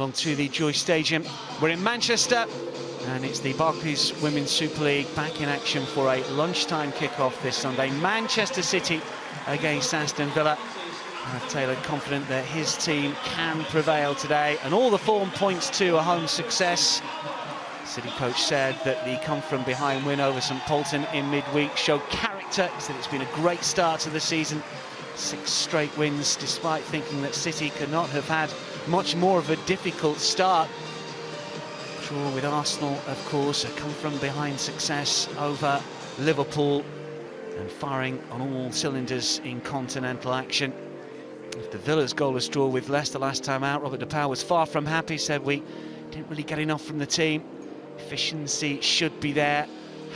On to the Joy Stadium. We're in Manchester and it's the Barclays Women's Super League back in action for a lunchtime kick-off this Sunday. Manchester City against Aston Villa. Taylor confident that his team can prevail today, and all the form points to a home success. City coach said that the come-from-behind win over St Polton in midweek showed character. He said it's been a great start to the season. 6 straight wins, despite thinking that City could not have had much more of a difficult start. Draw with Arsenal, of course, a come-from-behind success over Liverpool, and firing on all cylinders in continental action. After Villa's goalless draw with Leicester last time out, Robert DePauw was far from happy, said we didn't really get enough from the team. Efficiency should be there,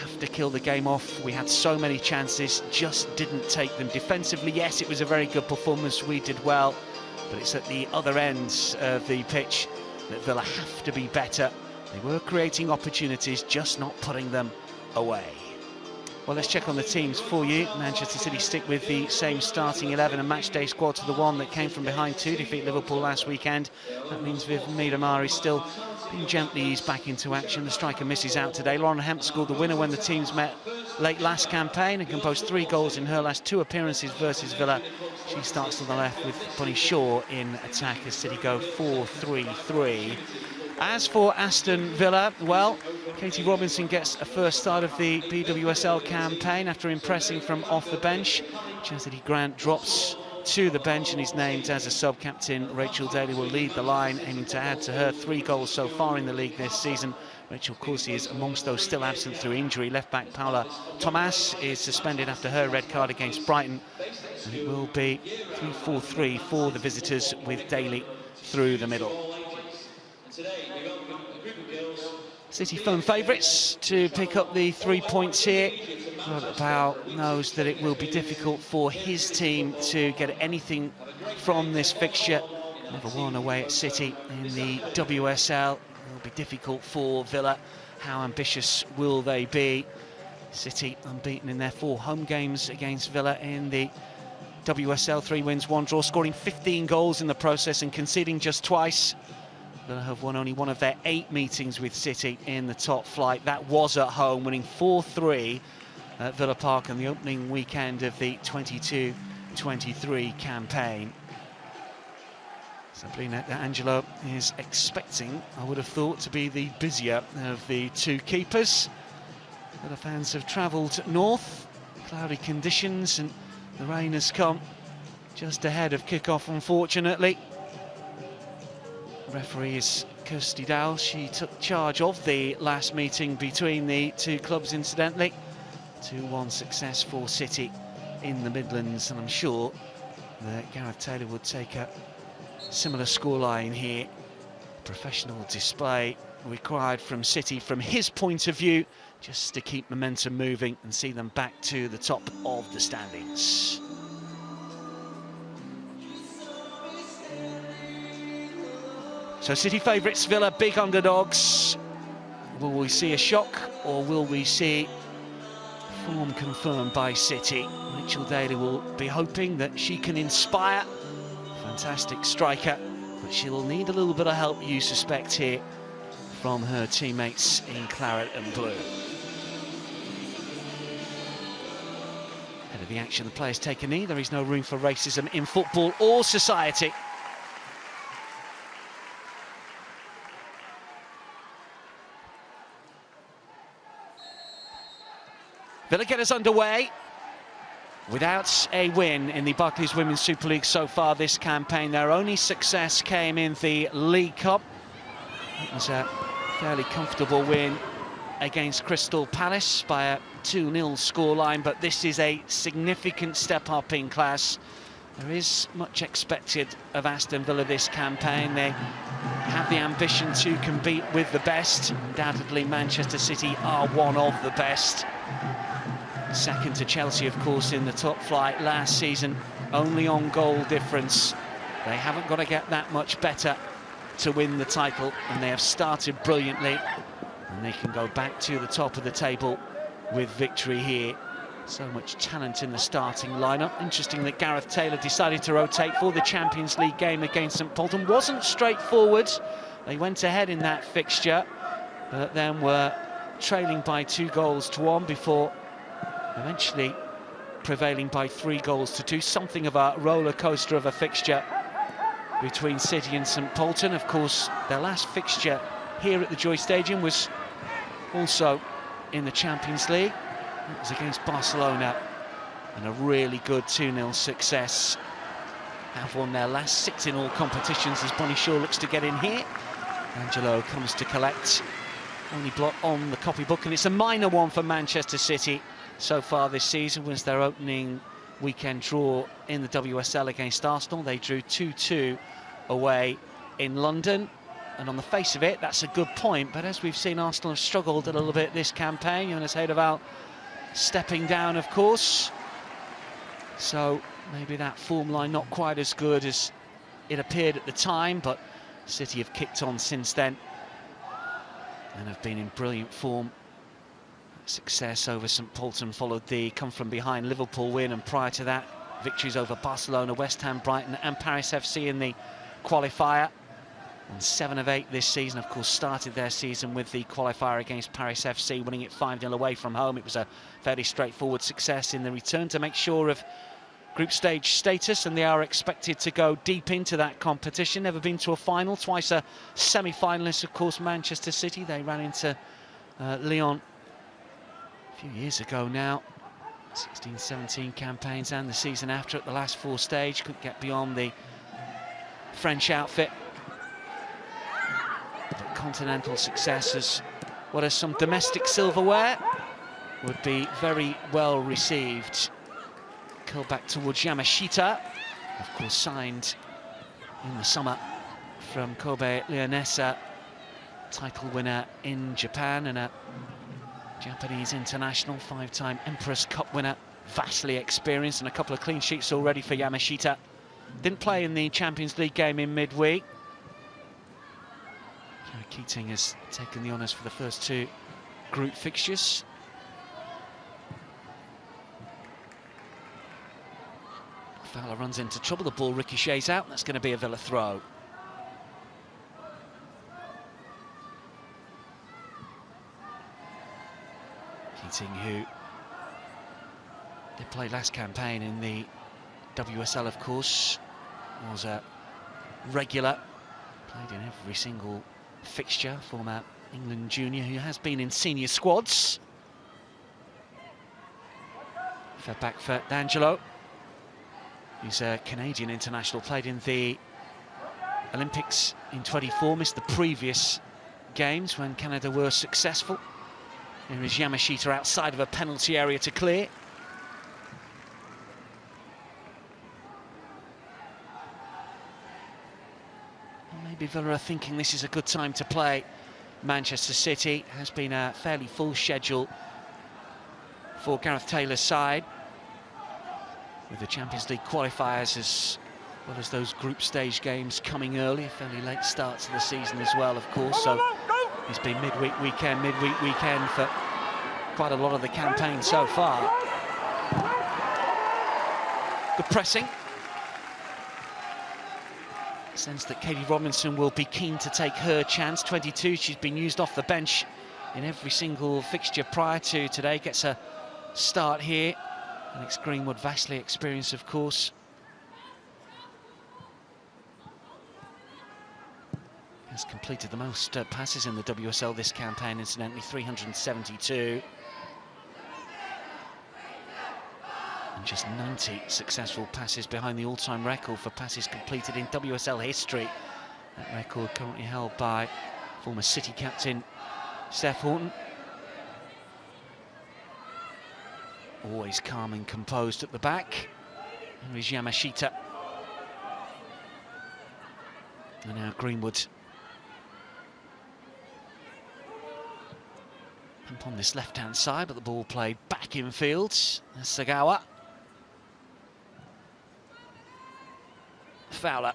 have to kill the game off. We had so many chances, just didn't take them. Defensively, yes, it was a very good performance, we did well, but it's at the other end of the pitch that Villa have to be better. They were creating opportunities, just not putting them away. Well, let's check on the teams for you. Manchester City stick with the same starting 11 and matchday squad to the one that came from behind to defeat Liverpool last weekend. That means Viv Miedemar is still being gently eased back into action. The striker misses out today. Lauren Hemp scored the winner when the teams met late last campaign and composed 3 goals in her last 2 appearances versus Villa. She starts on the left with Bunny Shaw in attack as City go 4-3-3. As for Aston Villa, well, Katie Robinson gets a first start of the BWSL campaign after impressing from off the bench. Chastity Grant drops to the bench and is named as a sub-captain. Rachel Daly will lead the line, aiming to add to her 3 goals so far in the league this season. Rachel Corsi is amongst those still absent through injury. Left-back Paula Tomas is suspended after her red card against Brighton. And it will be 3-4-3 for the visitors with Daly through the middle. City firm favourites to pick up the 3 points here. Robert DePauw knows that it will be difficult for his team to get anything from this fixture. Never won away at City in the WSL. It will be difficult for Villa. How ambitious will they be? City unbeaten in their 4 home games against Villa in the WSL. 3 wins, 1 draw, scoring 15 goals in the process and conceding just twice. Villa have won only one of their 8 meetings with City in the top flight. That was at home, winning 4-3 at Villa Park on the opening weekend of the 22-23 campaign. Sabrina D'Angelo is expecting, I would have thought, to be the busier of the 2 keepers. Villa fans have travelled north, cloudy conditions, and the rain has come just ahead of kick-off, unfortunately. Referee is Kirsty Dow. She took charge of the last meeting between the 2 clubs, incidentally. 2-1 success for City in the Midlands, and I'm sure that Gareth Taylor would take a similar scoreline here. Professional display required from City from his point of view, just to keep momentum moving and see them back to the top of the standings. So City favourites, Villa big underdogs. Will we see a shock, or will we see form confirmed by City? Rachel Daly will be hoping that she can inspire. Fantastic striker, but she will need a little bit of help, you suspect, here from her teammates in claret and blue. Ahead of the action, the players take a knee. There is no room for racism in football or society. Villa get us underway without a win in the Barclays Women's Super League so far this campaign. Their only success came in the League Cup. It was a fairly comfortable win against Crystal Palace by a 2-0 scoreline, but this is a significant step up in class. There is much expected of Aston Villa this campaign. They have the ambition to compete with the best. Undoubtedly, Manchester City are one of the best. Second to Chelsea, of course, in the top flight last season, only on goal difference. They haven't got to get that much better to win the title, and they have started brilliantly, and they can go back to the top of the table with victory here. So much talent in the starting lineup. Interesting that Gareth Taylor decided to rotate for the Champions League game against St Polton. Wasn't straightforward, They went ahead in that fixture, but then were trailing by 2-1 before eventually prevailing by 3-2. Something of a roller coaster of a fixture between City and St Polten. Of course, their last fixture here at the Joy Stadium was also in the Champions League. It was against Barcelona, and a really good 2-0 success. Have won their last 6 in all competitions as Bonnie Shaw looks to get in here. Angelo comes to collect. Only blot on the copybook, and it's a minor one for Manchester City so far this season. Was their opening weekend draw in the WSL against Arsenal. They drew 2-2 away in London, and on the face of it, that's a good point. But as we've seen, Arsenal have struggled a little bit this campaign. Jonas Heideval stepping down, of course. So maybe that form line not quite as good as it appeared at the time, but City have kicked on since then and have been in brilliant form. Success over St Polten followed the come-from-behind Liverpool win, and prior to that, victories over Barcelona, West Ham, Brighton and Paris FC in the qualifier. And 7 of 8 this season, of course, started their season with the qualifier against Paris FC, winning it 5-0 away from home. It was a fairly straightforward success in the return to make sure of group stage status, and they are expected to go deep into that competition. Never been to a final, twice a semi-finalist, of course, Manchester City. They ran into Lyon a few years ago now, 16-17 campaigns, and the season after at the last 4 stage. Couldn't get beyond the French outfit. But continental success as what is some domestic silverware would be very well received. Curled back towards Yamashita, of course signed in the summer from Kobe Leonessa, title winner in Japan and a Japanese international, 5-time Emperor's Cup winner, vastly experienced, and a couple of clean sheets already for Yamashita. Didn't play in the Champions League game in midweek. Kerry Keating has taken the honours for the first 2 group fixtures. Fowler runs into trouble, the ball ricochets out, that's going to be a Villa throw. Keating, who did play last campaign in the WSL, of course, was a regular, played in every single fixture, former England junior who has been in senior squads. Fed back for D'Angelo. He's a Canadian international, played in the Olympics in 24, missed the previous games when Canada were successful. Here is Yamashita outside of a penalty area to clear. Maybe Villa are thinking this is a good time to play Manchester City. Has been a fairly full schedule for Gareth Taylor's side, with the Champions League qualifiers as well as those group stage games coming early. Fairly late start to the season as well, of course, so it's been midweek weekend for quite a lot of the campaign so far. Good pressing. Sense that Katie Robinson will be keen to take her chance. 22, she's been used off the bench in every single fixture prior to today. Gets a start here. Alex Greenwood, vastly experienced, of course. Has completed the most passes in the WSL this campaign, incidentally, 372. And just 90 successful passes behind the all-time record for passes completed in WSL history. That record currently held by former City captain Steph Horton. Always calm and composed at the back. Here is Yamashita. And now Greenwood. Pump on this left-hand side, but the ball played back in field. Sagawa. Fowler.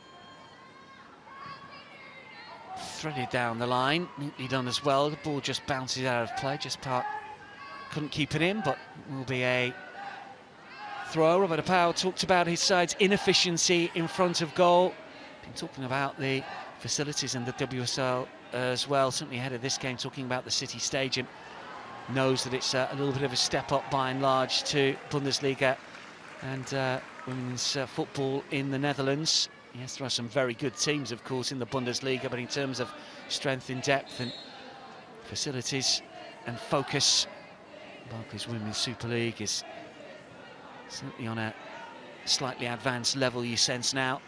Threaded down the line, neatly done as well. The ball just bounces out of play. Just Park couldn't keep it in, but it will be a throw. Roberto Pau talked about his side's inefficiency in front of goal. Been talking about the facilities in the WSL as well, certainly ahead of this game, talking about the City Stadium. Knows that it's a little bit of a step up by and large to Bundesliga and women's football in the Netherlands. Yes, there are some very good teams, of course, in the Bundesliga, but in terms of strength in depth and facilities and focus, Barclays Women's Super League is certainly on a slightly advanced level, you sense now.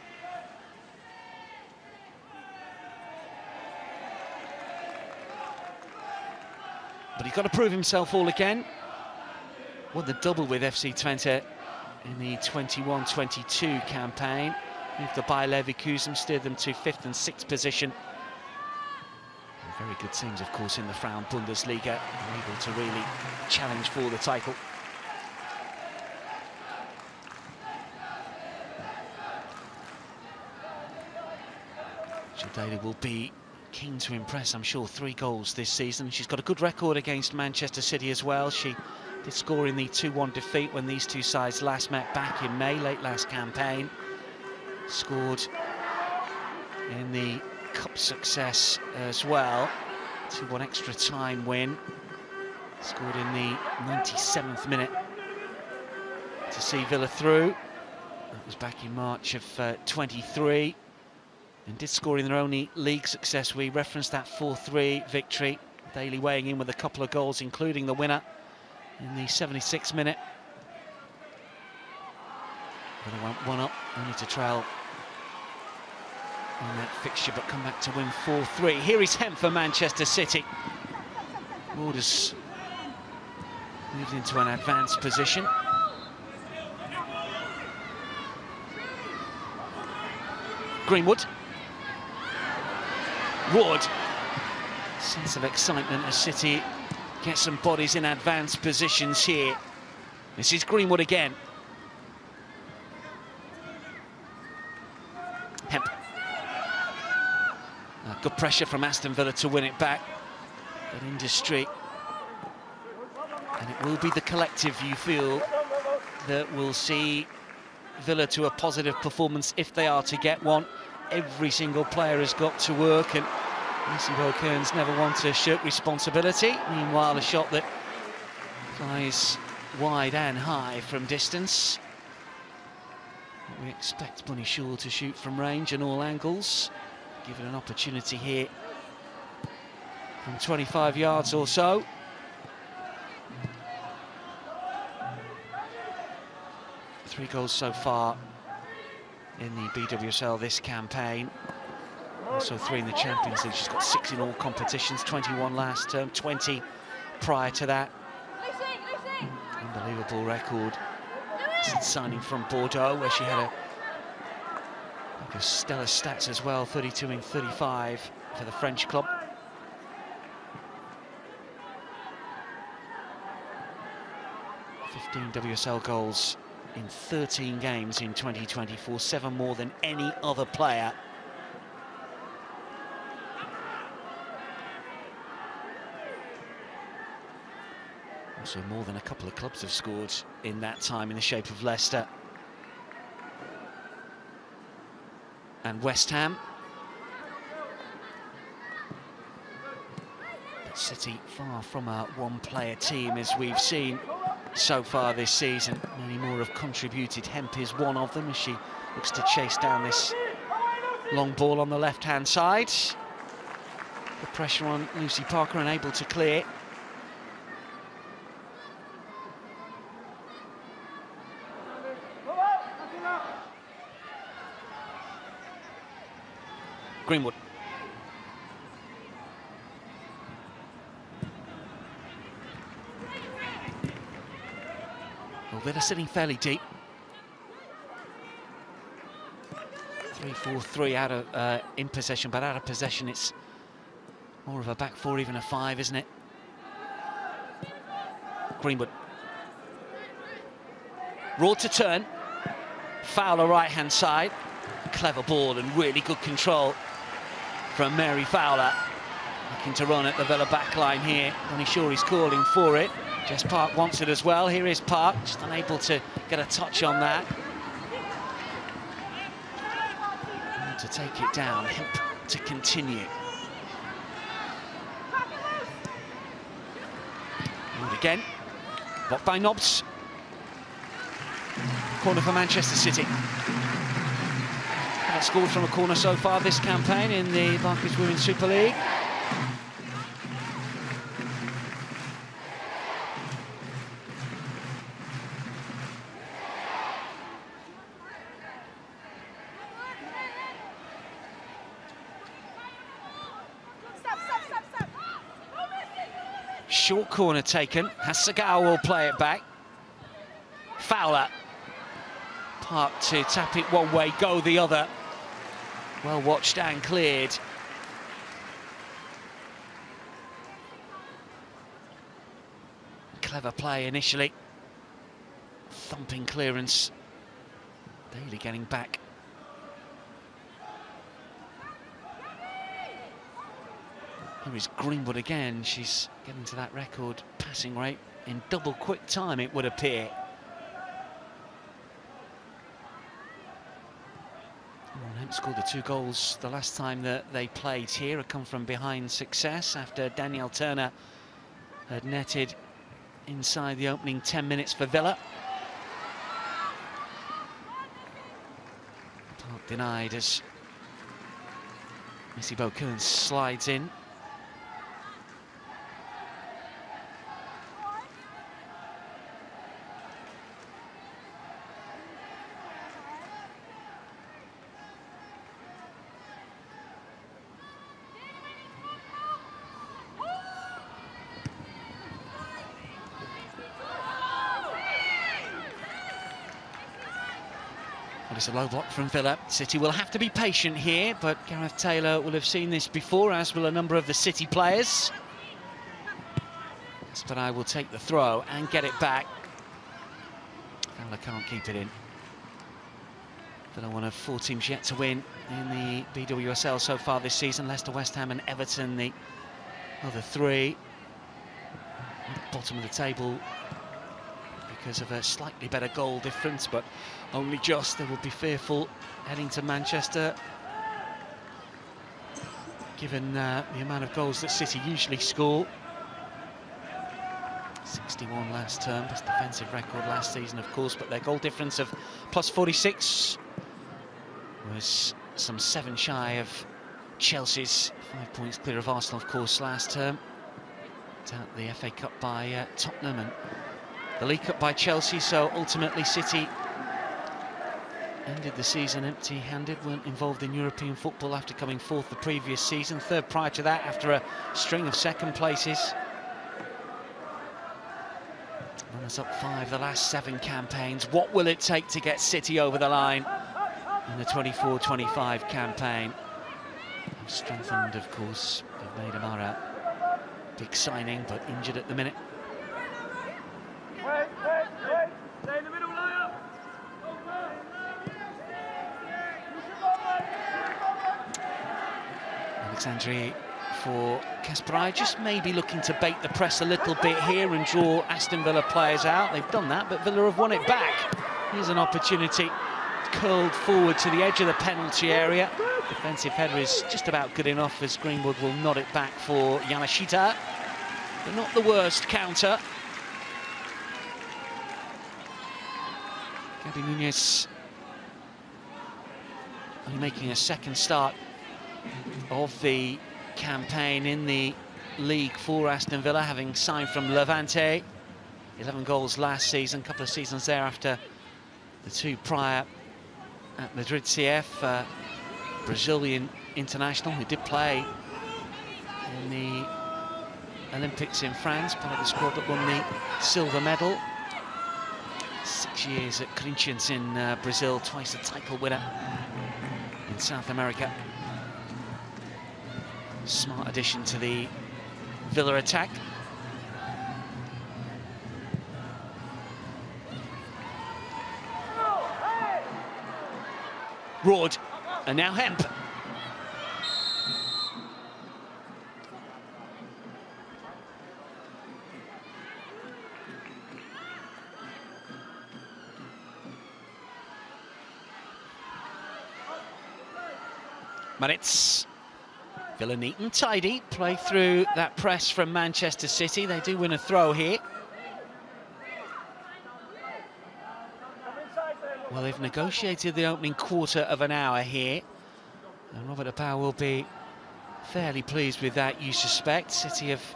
But he's got to prove himself all again. Won the double with FC Twente in the 21-22 campaign. Moved the Bayer Leverkusen, steered them to 5th and 6th position. And very good teams, of course, in the Frauen Bundesliga, able to really challenge for the title. Daly will be keen to impress, I'm sure. 3 goals this season. She's got a good record against Manchester City as well. She did score in the 2-1 defeat when these two sides last met back in May, late last campaign. Scored in the cup success as well. 2-1 extra time win. Scored in the 97th minute to see Villa through. That was back in March of 23. And did score in their only league success. We referenced that 4-3 victory. Daly weighing in with a couple of goals, including the winner in the 76th minute. But they went 1 up, only to trail in that fixture, but come back to win 4-3. Here is Hemp for Manchester City. Orders moved into an advanced position. Greenwood. Wood. Sense of excitement as City get some bodies in advanced positions here. This is Greenwood again. Hemp. Good pressure from Aston Villa to win it back. But industry. And it will be the collective, you feel, that will see Villa to a positive performance if they are to get one. Every single player has got to work, and Bo Kearns never want to shirk responsibility. Meanwhile, a shot that flies wide and high from distance. We expect Bunny Shaw to shoot from range and all angles. Given an opportunity here from 25 yards or so. Three goals so far in the BWSL this campaign. Also 3 in the Champions League. She's got 6 in all competitions, 21 last term, 20 prior to that. Unbelievable record since signing from Bordeaux, where she had a stellar stats as well, 32 in 35 for the French club. WSL goals in 13 games in 2024, 7 more than any other player. Also more than a couple of clubs have scored in that time in the shape of Leicester and West Ham. But City far from a one-player team, as we've seen so far this season. Many more have contributed. Hemp is one of them as she looks to chase down this long ball on the left-hand side. The pressure on Lucy Parker, unable to clear. Greenwood. Well, they're sitting fairly deep. 3-4-3 out of in possession, but out of possession it's more of a back four, even a 5, isn't it? Greenwood. Raw to turn. Fowler right-hand side. Clever ball and really good control from Mary Fowler. Looking to run at the Villa backline here. Bunny Shaw is calling for it. Jess Park wants it as well. Here is Park, just unable to get a touch on that. And to take it down, Hemp to continue. And again, blocked by Nobbs. Corner for Manchester City. Haven't scored from a corner so far this campaign in the Barclays Women's Super League. Short corner taken. Hasegawa will play it back. Fowler. Park to tap it one way, go the other. Well watched and cleared. Clever play initially. Thumping clearance. Daly getting back. Here is Greenwood again. She's getting to that record passing rate in double quick time, it would appear. Wolverhampton scored the 2 goals the last time that they played here. A come from behind success after Danielle Turner had netted inside the opening 10 minutes for Villa. Park denied as Missy Bokearns slides in. Well, it's a low block from Villa. City will have to be patient here, but Gareth Taylor will have seen this before, as will a number of the City players. But I will take the throw and get it back. Fowler can't keep it in. Villa one of 4 teams yet to win in the BWSL so far this season. Leicester, West Ham and Everton, the other 3. Bottom of the table because of a slightly better goal difference, but only just. They will be fearful heading to Manchester, given the amount of goals that City usually score. 61 last term, best defensive record last season, of course, but their goal difference of plus 46 was some 7 shy of Chelsea's. 5 points clear of Arsenal, of course, last term. Out the FA Cup by Tottenham and the League Cup by Chelsea, so ultimately City ended the season empty-handed, weren't involved in European football after coming 4th the previous season, 3rd prior to that after a string of 2nd places. Runners up 5 the last 7 campaigns. What will it take to get City over the line in the 24-25 campaign? Strengthened, of course, they've made Amara. Big signing, but injured at the minute. Stay in the middle, line up. Alexandri for Kasparai, just maybe looking to bait the press a little bit here and draw Aston Villa players out. They've done that, but Villa have won it back. Here's an opportunity, curled forward to the edge of the penalty area. Defensive header is just about good enough as Greenwood will nod it back for Yamashita, but not the worst counter. Gabby Nunez only making a 2nd start of the campaign in the league for Aston Villa, having signed from Levante. 11 goals last season, a couple of seasons there after the 2 prior at Madrid CF. Brazilian international who did play in the Olympics in France, part of the squad that won the silver medal. 6 years at Corinthians in Brazil, twice a title winner in South America. Smart addition to the Villa attack. Roared, and now Hemp. Manitz Villa neat and tidy, play through that press from Manchester City. They do win a throw here. Well, they've negotiated the opening quarter of an hour here, and Robert De Pauw will be fairly pleased with that, you suspect. City have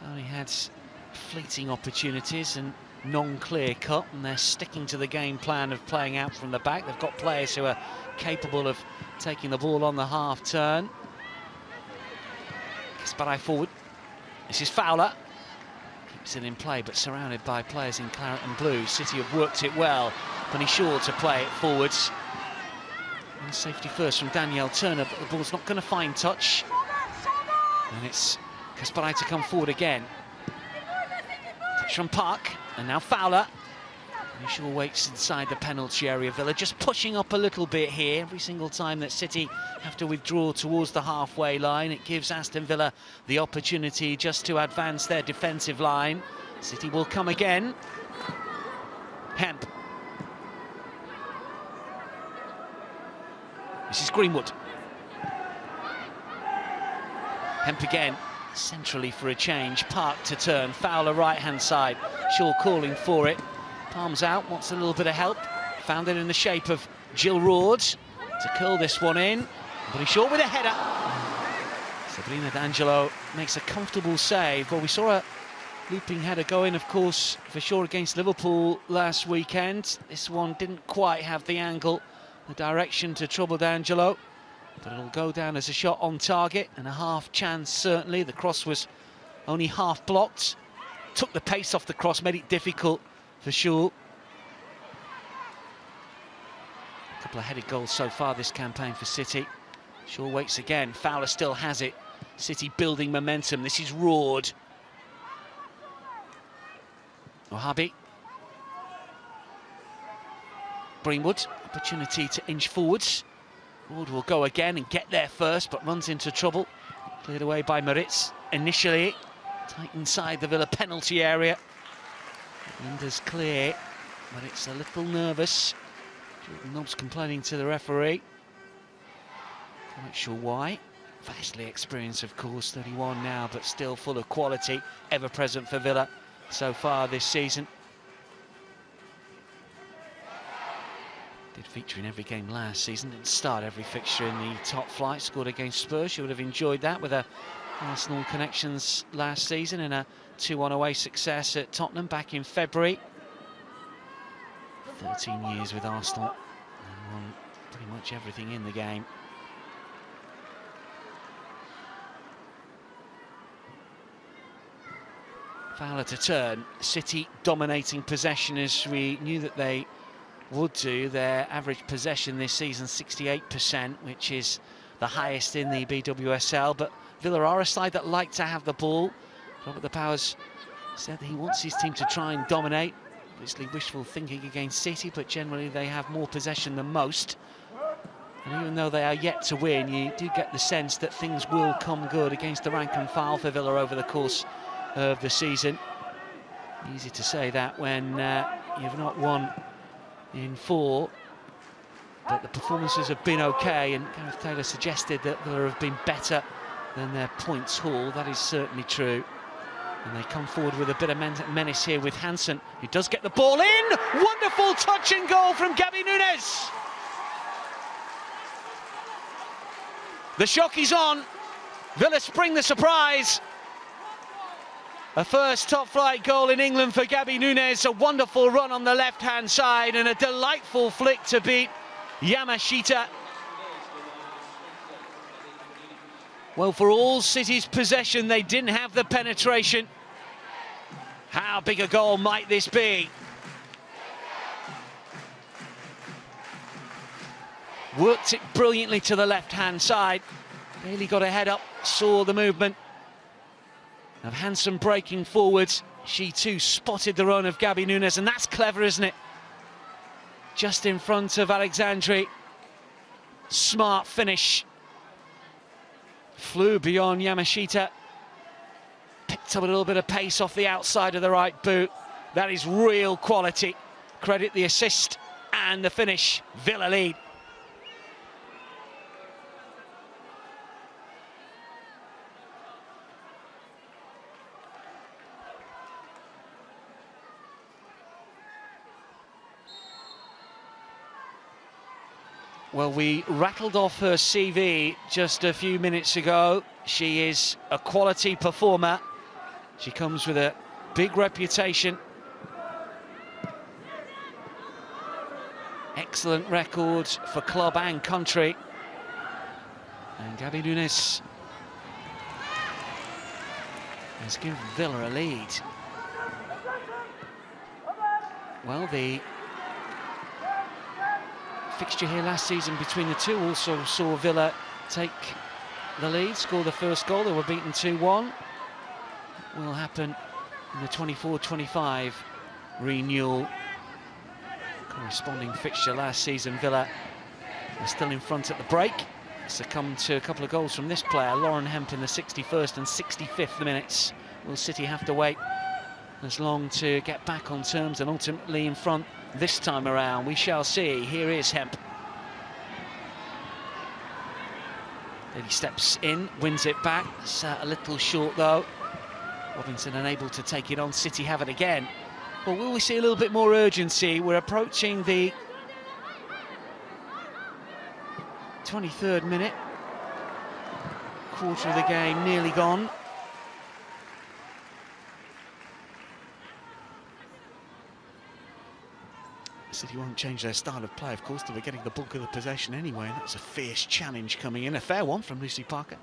only had fleeting opportunities and non-clear cut, and they're sticking to the game plan of playing out from the back. They've got players who are capable of taking the ball on the half turn. Gaspari forward. This is Fowler. Keeps it in play, but surrounded by players in claret and blue. City have worked it well. Bunny Shaw to play it forwards. And safety first from Danielle Turner, but the ball's not going to find touch. And it's Gaspari to come forward again. Touch from Park, and now Fowler. Bunny Shaw waits inside the penalty area. Villa just pushing up a little bit here. Every single time that City have to withdraw towards the halfway line, it gives Aston Villa the opportunity just to advance their defensive line. City will come again. Hemp. This is Greenwood. Hemp again, centrally for a change. Park to turn, Fowler right-hand side. Shaw calling for it. Palms out, wants a little bit of help. Found it in the shape of Jill Roord to curl this one in. Bunny Shaw with a header. Sabrina D'Angelo makes a comfortable save. Well, we saw a looping header go in, of course, for Shaw against Liverpool last weekend. This one didn't quite have the angle, the direction to trouble D'Angelo, but it'll go down as a shot on target and a half chance certainly. The cross was only half blocked, took the pace off the cross, made it difficult for Shaw. A couple of headed goals so far this campaign for City. Shaw waits again, Fowler still has it. City building momentum. This is Roord. Ohabi. Greenwood, opportunity to inch forwards. Roord will go again and get there first, but runs into trouble. Cleared away by Moritz initially. Tight inside the Villa penalty area. Linda's clear, but it's a little nervous. Jordan Nobbs complaining to the referee. Quite sure why. Vastly experienced, of course, 31 now, but still full of quality, ever present for Villa so far this season. Did feature in every game last season, didn't start every fixture in the top flight, scored against Spurs. You would have enjoyed that with a Arsenal connections last season and a 2-1 away success at Tottenham back in February. 13 years with Arsenal and won pretty much everything in the game. Fowler to turn. City dominating possession as we knew that they would do. Their average possession this season 68%, which is the highest in the BWSL, but Villa are a side that like to have the ball. Robert De Pauw said that he wants his team to try and dominate. Obviously wishful thinking against City, but generally they have more possession than most. And even though they are yet to win, you do get the sense that things will come good against the rank and file for Villa over the course of the season. Easy to say that when you've not won in 4, but the performances have been okay, and Gareth Taylor suggested that Villa have been better than their points haul. That is certainly true. And they come forward with a bit of menace here with Hansen, who does get the ball in. Wonderful touch and goal from Gabby Nunes. The shock is on. Villa spring the surprise. A first top-flight goal in England for Gabby Nunes. A wonderful run on the left-hand side and a delightful flick to beat Yamashita. Well, for all City's possession, they didn't have the penetration. How big a goal might this be? Worked it brilliantly to the left-hand side. Bailey got a head up, saw the movement of Hansen breaking forwards. She too spotted the run of Gabby Nunes, and that's clever, isn't it? Just in front of Alexandri. Smart finish. Flew beyond Yamashita. Picked up a little bit of pace off the outside of the right boot. That is real quality. Credit the assist and the finish. Villa lead. Well, we rattled off her CV just a few minutes ago. She is a quality performer. She comes with a big reputation. Excellent record for club and country. And Gabby Nunes has given Villa a lead. Well, the fixture here last season between the two also saw Villa take the lead, score the first goal. They were beaten 2-1. Will happen in the 24-25 renewal. Corresponding fixture last season, Villa were still in front at the break. Succumbed to a couple of goals from this player, Lauren Hemp, in the 61st and 65th minutes. Will City have to wait as long to get back on terms and ultimately in front this time around? We shall see. Here is Hemp. He steps in, wins it back. It's a little short though. Robinson unable to take it on. City have it again. But will we see a little bit more urgency? We're approaching the 23rd minute. Quarter of the game nearly gone. City won't change their style of play, of course. They were getting the bulk of the possession anyway. And that's a fierce challenge coming in. A fair one from Lucy Parker.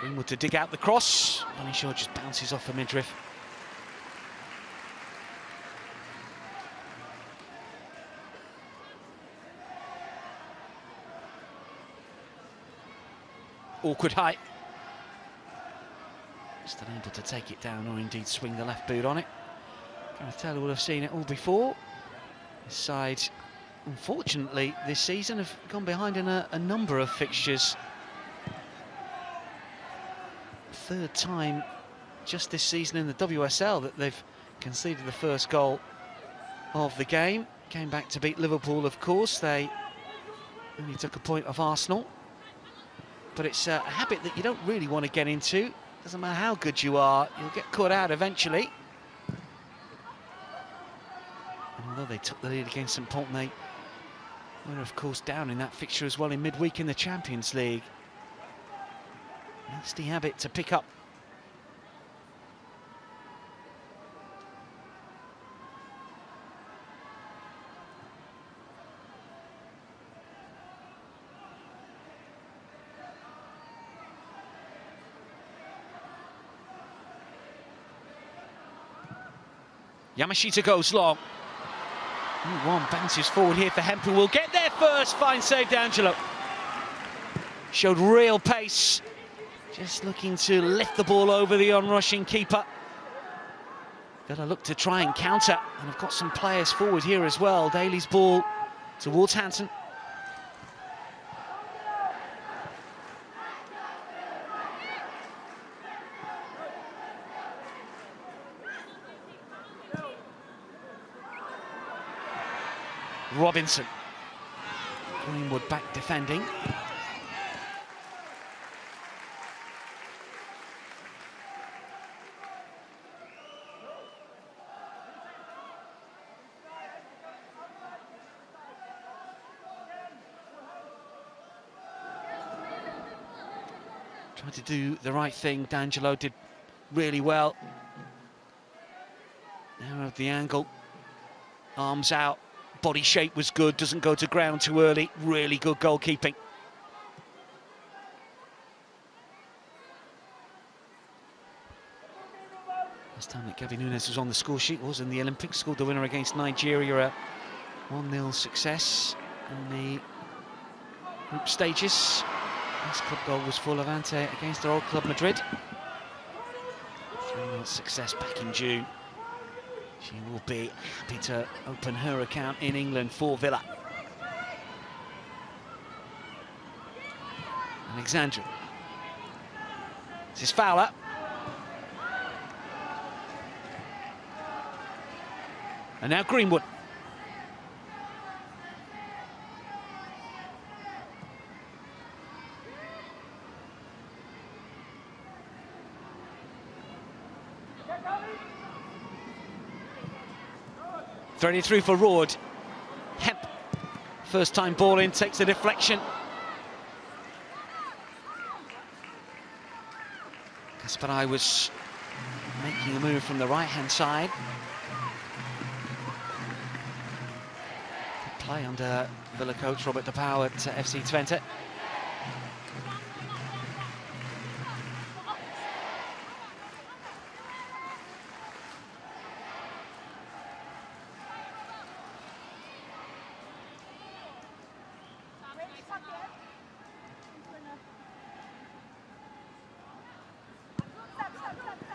Greenwood to dig out the cross. Bunny Shaw just bounces off a midriff. Awkward height. Just unable to take it down or indeed swing the left boot on it. Gareth Taylor will have seen it all before. This side, unfortunately, this season have gone behind in a number of fixtures. Third time just this season in the WSL that they've conceded the first goal of the game. Came back to beat Liverpool, of course. They only took a point off Arsenal. But it's a habit that you don't really want to get into. Doesn't matter how good you are, you'll get caught out eventually. And although they took the lead against St Pölten, they were, of course, down in that fixture as well in midweek in the Champions League. Nasty habit to pick up. Yamashita goes long. One bounces forward here for Hemp, who will get there first. Fine save, D'Angelo. Showed real pace. Just looking to lift the ball over the onrushing keeper. Gotta look to try and counter. And I've got some players forward here as well. Daly's ball towards Hansen. Robinson. Greenwood back defending. Tried to do the right thing. D'Angelo did really well. Narrowed the angle. Arms out. Body shape was good. Doesn't go to ground too early. Really good goalkeeping. Last time that Gabby Nunes was on the score sheet was in the Olympics. Scored the winner against Nigeria. A 1-0 success in the group stages. Last club goal was for Levante against their old club Madrid. 3-0 success back in June. She will be happy to open her account in England for Villa. Alexandra. This is Fowler. And now Greenwood. Threading through for Roord. First time ball in, takes a deflection. Kasparai was making a move from the right-hand side. Good play under Villa coach Robert De Pauw at FC Twente.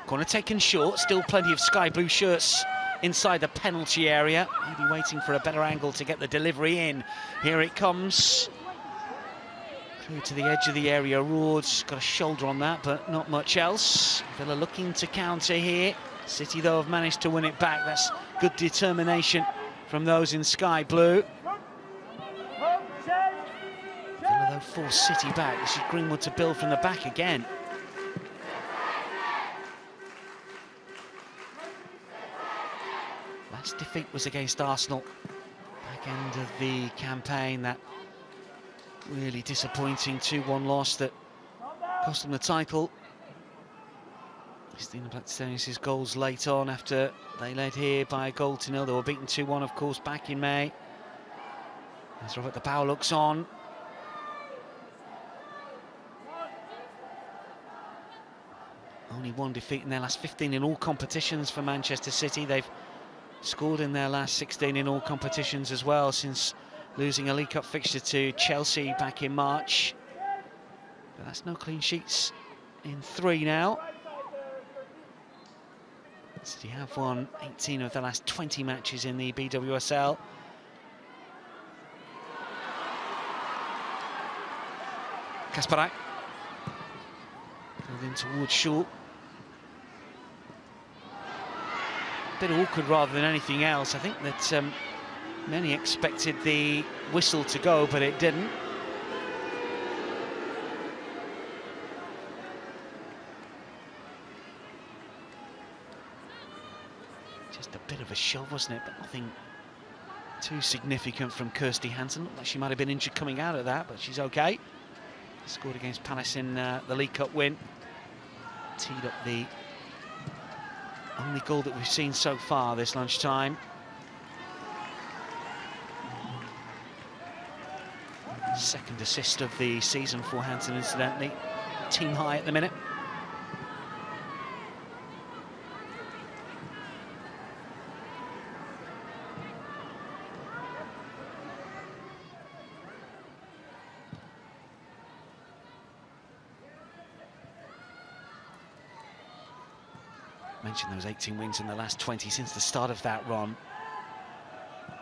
Corner taken short, still plenty of sky blue shirts inside the penalty area. Maybe waiting for a better angle to get the delivery in. Here it comes. Clear to the edge of the area, Roard's got a shoulder on that, but not much else. Villa looking to counter here. City, though, have managed to win it back. That's good determination from those in sky blue. Villa, though, force City back. This is Greenwood to build from the back again. Last defeat was against Arsenal, back end of the campaign. That really disappointing 2-1 loss that cost them the title. Christina Blackstenius' goals late on after they led here by a goal to nil. They were beaten 2-1, of course, back in May. As Robert De Pauw looks on. Only one defeat in their last 15 in all competitions for Manchester City. They've scored in their last 16 in all competitions as well, since losing a League Cup fixture to Chelsea back in March. But that's no clean sheets in 3 now. City have won 18 of the last 20 matches in the BWSL. Kasparai. Filled in towards Shaw. A bit awkward rather than anything else. I think that many expected the whistle to go, but it didn't. Just a bit of a shove, wasn't it? But nothing too significant from Kirsty Hansen. Looked like she might have been injured coming out of that, but she's okay. Scored against Palace in the League Cup win. Teed up the only goal that we've seen so far this lunchtime. Second assist of the season for Hansen, incidentally. Team high at the minute. Mentioned those 18 wins in the last 20 since the start of that run.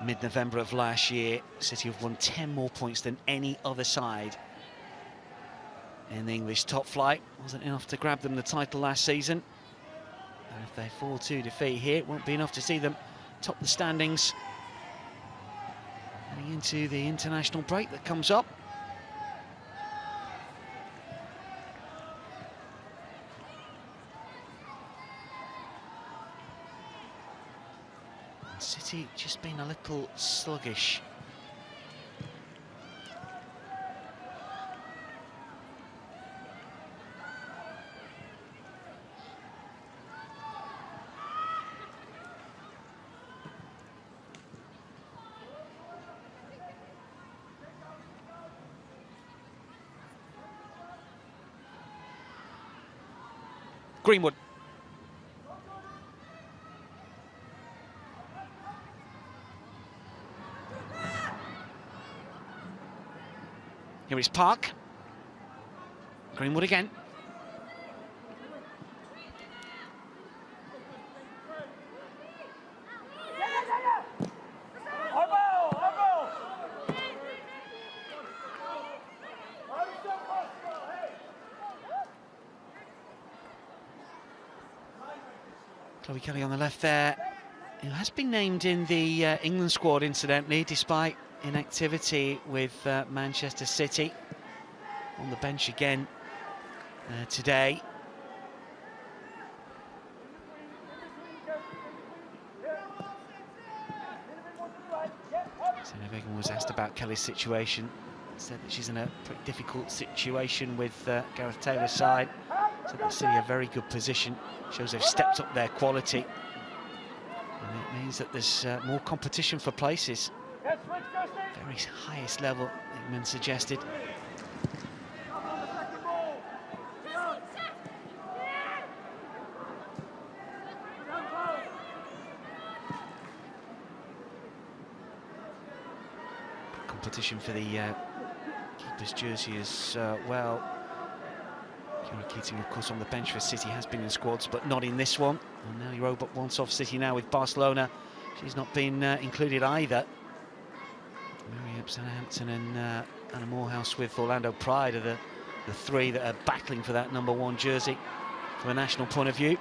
Mid-November of last year, City have won 10 more points than any other side in the English top flight. Wasn't enough to grab them the title last season. And if they fall to defeat here, it won't be enough to see them top the standings heading into the international break that comes up. City just been a little sluggish. Greenwood. Here is Park. Greenwood again. Chloe Kelly on the left there, who has been named in the England squad, incidentally, despite inactivity with Manchester City. On the bench again today. Sarah Vegan was asked about about Kelly's situation. Said that she's in a pretty difficult situation with Gareth Taylor's side. Said that City a very good position. Shows they've stepped up their quality. And it means that there's more competition for places. Very highest level, Ingman suggested. Competition for the keeper's jersey as well. Kira Keating, of course, on the bench for City, has been in squads, but not in this one. And Nelly Roebuck wants off City now with Barcelona. She's not been included either. Mary Epps, Southampton, and Anna Morehouse with Orlando Pride are the three that are battling for that #1 jersey from a national point of view.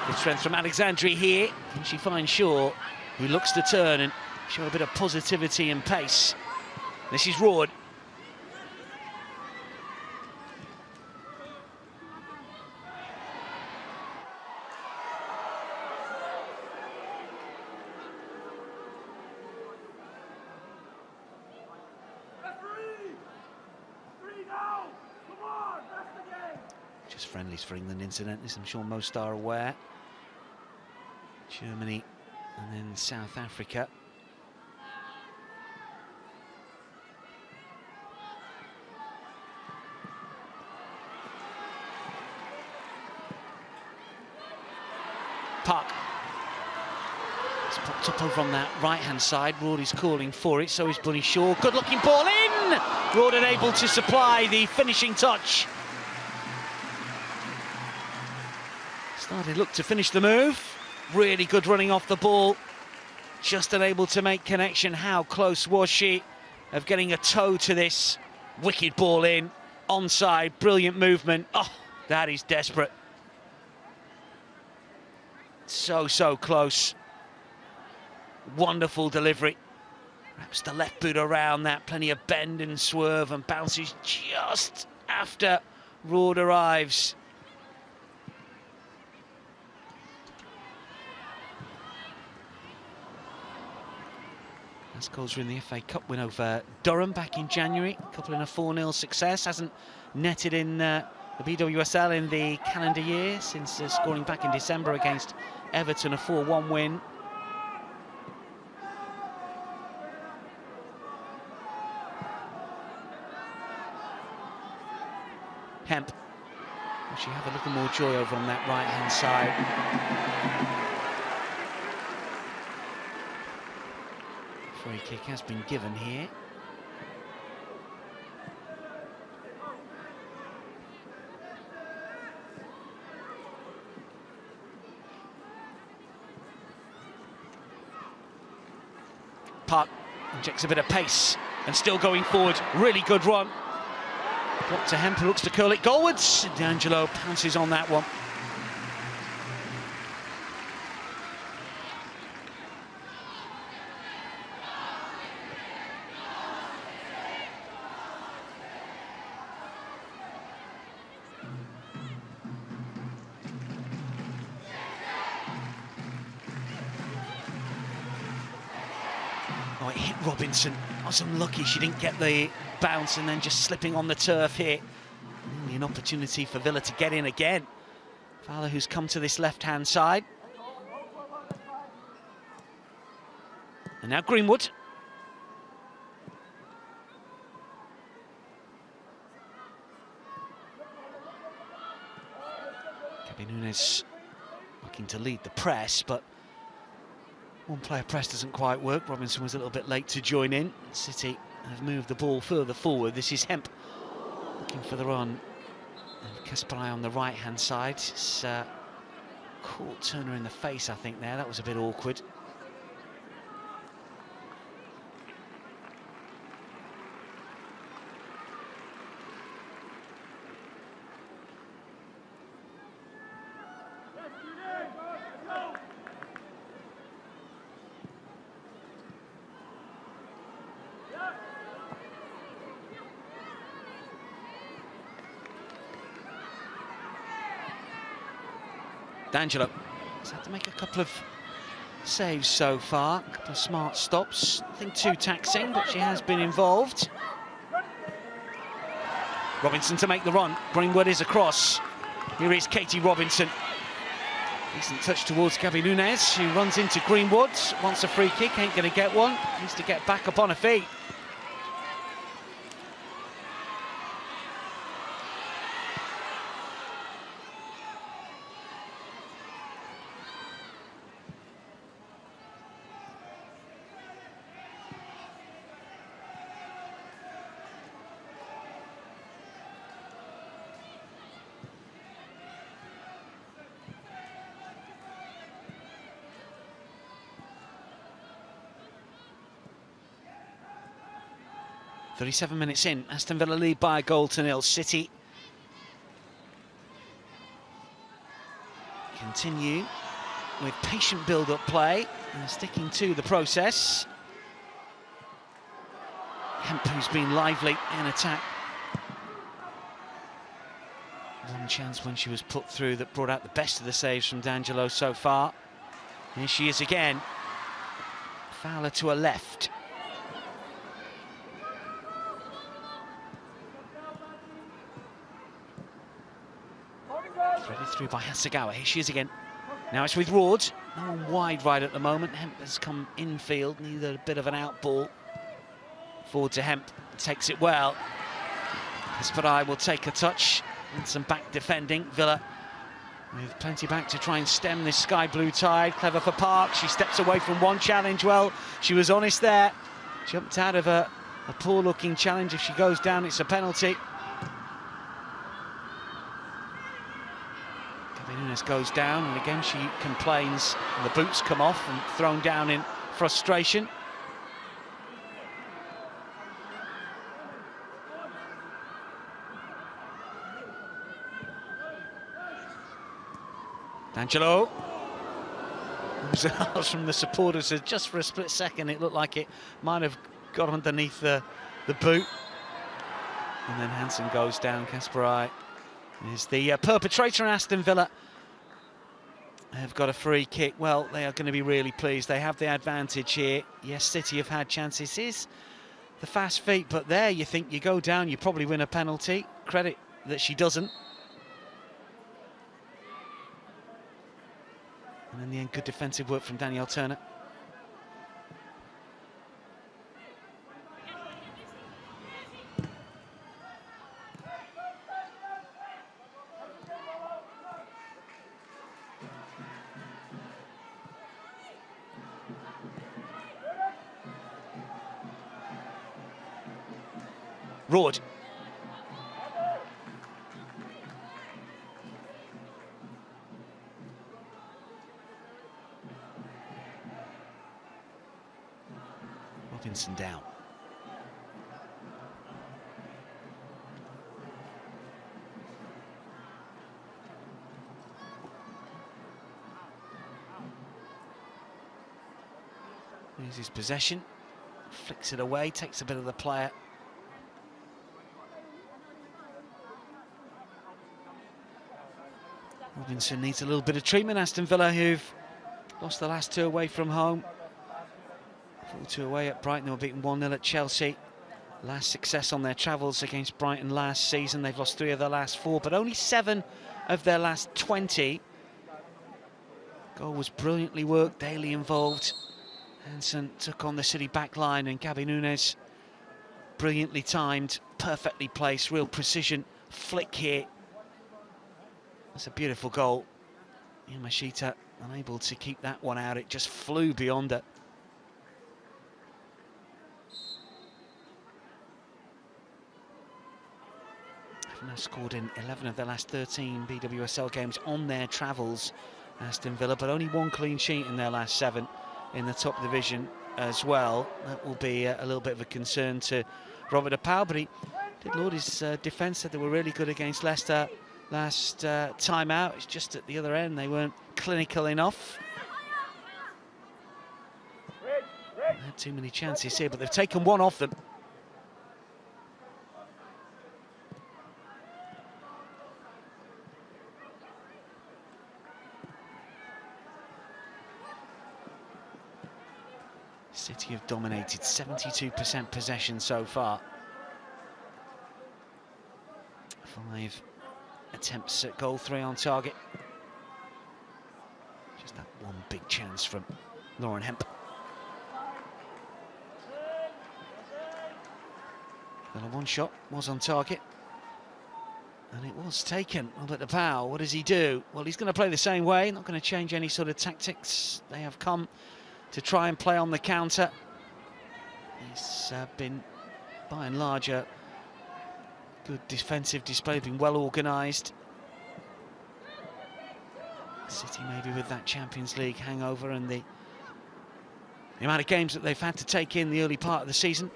Good strength from Alexandri here. Can she find Shaw, who looks to turn and show a bit of positivity and pace? This is Roard. Just friendlies for England, incidentally, as I'm sure most are aware. Germany and then South Africa. Park. It's popped up over on that right-hand side. Rory's calling for it, so is Bunny Shaw. Good-looking ball in! Rory able to supply the finishing touch. Started look to finish the move. Really good running off the ball. Just unable to make connection. How close was she of getting a toe to this? Wicked ball in. Onside, brilliant movement. Oh, that is desperate. So close. Wonderful delivery. Wraps the left boot around that. Plenty of bend and swerve and bounces just after Roard arrives. Goals were in the FA Cup win over Durham back in January. A couple in a 4-0 success. Hasn't netted in the BWSL in the calendar year since scoring back in December against Everton, a 4-1 win. Hemp. Will she have a little more joy over on that right-hand side? Free kick has been given here. Park injects a bit of pace and still going forward. Really good run. Block to Hemp, looks to curl it goalwards. D'Angelo pounces on that one. Oh, it hit Robinson. I was unlucky she didn't get the bounce and then just slipping on the turf here. Only an opportunity for Villa to get in again. Fowler, who's come to this left-hand side. And now Greenwood. Gabby Nunes looking to lead the press, but one player press doesn't quite work. Robinson was a little bit late to join in. City have moved the ball further forward. This is Hemp looking for the run. And Kasparai on the right-hand side. It's caught Turner in the face, I think, there. That was a bit awkward. D'Angelo has had to make a couple of saves so far. A couple of smart stops. Nothing too taxing, but she has been involved. Robinson to make the run. Greenwood is across. Here is Katie Robinson. Decent touch towards Gabby Nunes, who runs into Greenwood. Wants a free kick, ain't going to get one. Needs to get back up on her feet. .37 minutes in, Aston Villa lead by a goal to nil. City continue with patient build-up play and sticking to the process. Hemp, who's been lively in attack. One chance when she was put through that brought out the best of the saves from D'Angelo so far. Here she is again. Fowler to her left. Threaded through by Hasegawa. Here she is again. Now it's with Ward. No one wide right at the moment. Hemp has come infield, needed a bit of an out ball. Forward to Hemp, takes it well. Kasparai will take a touch and some back defending. Villa with plenty back to try and stem this sky blue tide. Clever for Park. She steps away from one challenge. Well, she was honest there. Jumped out of a poor looking challenge. If she goes down, it's a penalty. Nunes goes down, and again she complains, and the boots come off and thrown down in frustration. D'Angelo. From the supporters, just for a split second it looked like it might have got underneath the boot. And then Hansen goes down. Kasparai is the perpetrator, in Aston Villa have got a free kick. Well, they are going to be really pleased. They have the advantage here. Yes, City have had chances. Is the fast feet, but there you think you go down, you probably win a penalty. Credit that she doesn't. And in the end, good defensive work from Danielle Turner. Roard. Robinson down. Loses possession, flicks it away, takes a bit of the player. Robinson needs a little bit of treatment. Aston Villa, who've lost the last two away from home. 4-2 away at Brighton. They were beaten 1-0 at Chelsea. Last success on their travels against Brighton last season. They've lost 3 of their last 4, but only 7 of their last 20. Goal was brilliantly worked, Daly involved. Hansen took on the City back line, and Gabby Nunes, brilliantly timed, perfectly placed, real precision flick here. That's a beautiful goal. Yamashita unable to keep that one out. It just flew beyond her. They've now scored in 11 of their last 13 BWSL games on their travels, Aston Villa, but only 1 clean sheet in their last 7 in the top division as well. That will be a little bit of a concern to Robert Apau, but he did laud his defence, said they were really good against Leicester last time out. It's just at the other end they weren't clinical enough. They had too many chances here, but they've taken one off them. City have dominated, 72% possession so far. 5 attempts at goal, 3 on target. Just that one big chance from Lauren Hemp. Well, one shot was on target, and it was taken. Albert de Pauw, what does he do? Well, he's going to play the same way, not going to change any sort of tactics. They have come to try and play on the counter. He's been, by and large, a good defensive display, been well organised. City maybe with that Champions League hangover and the amount of games that they've had to take in the early part of the season.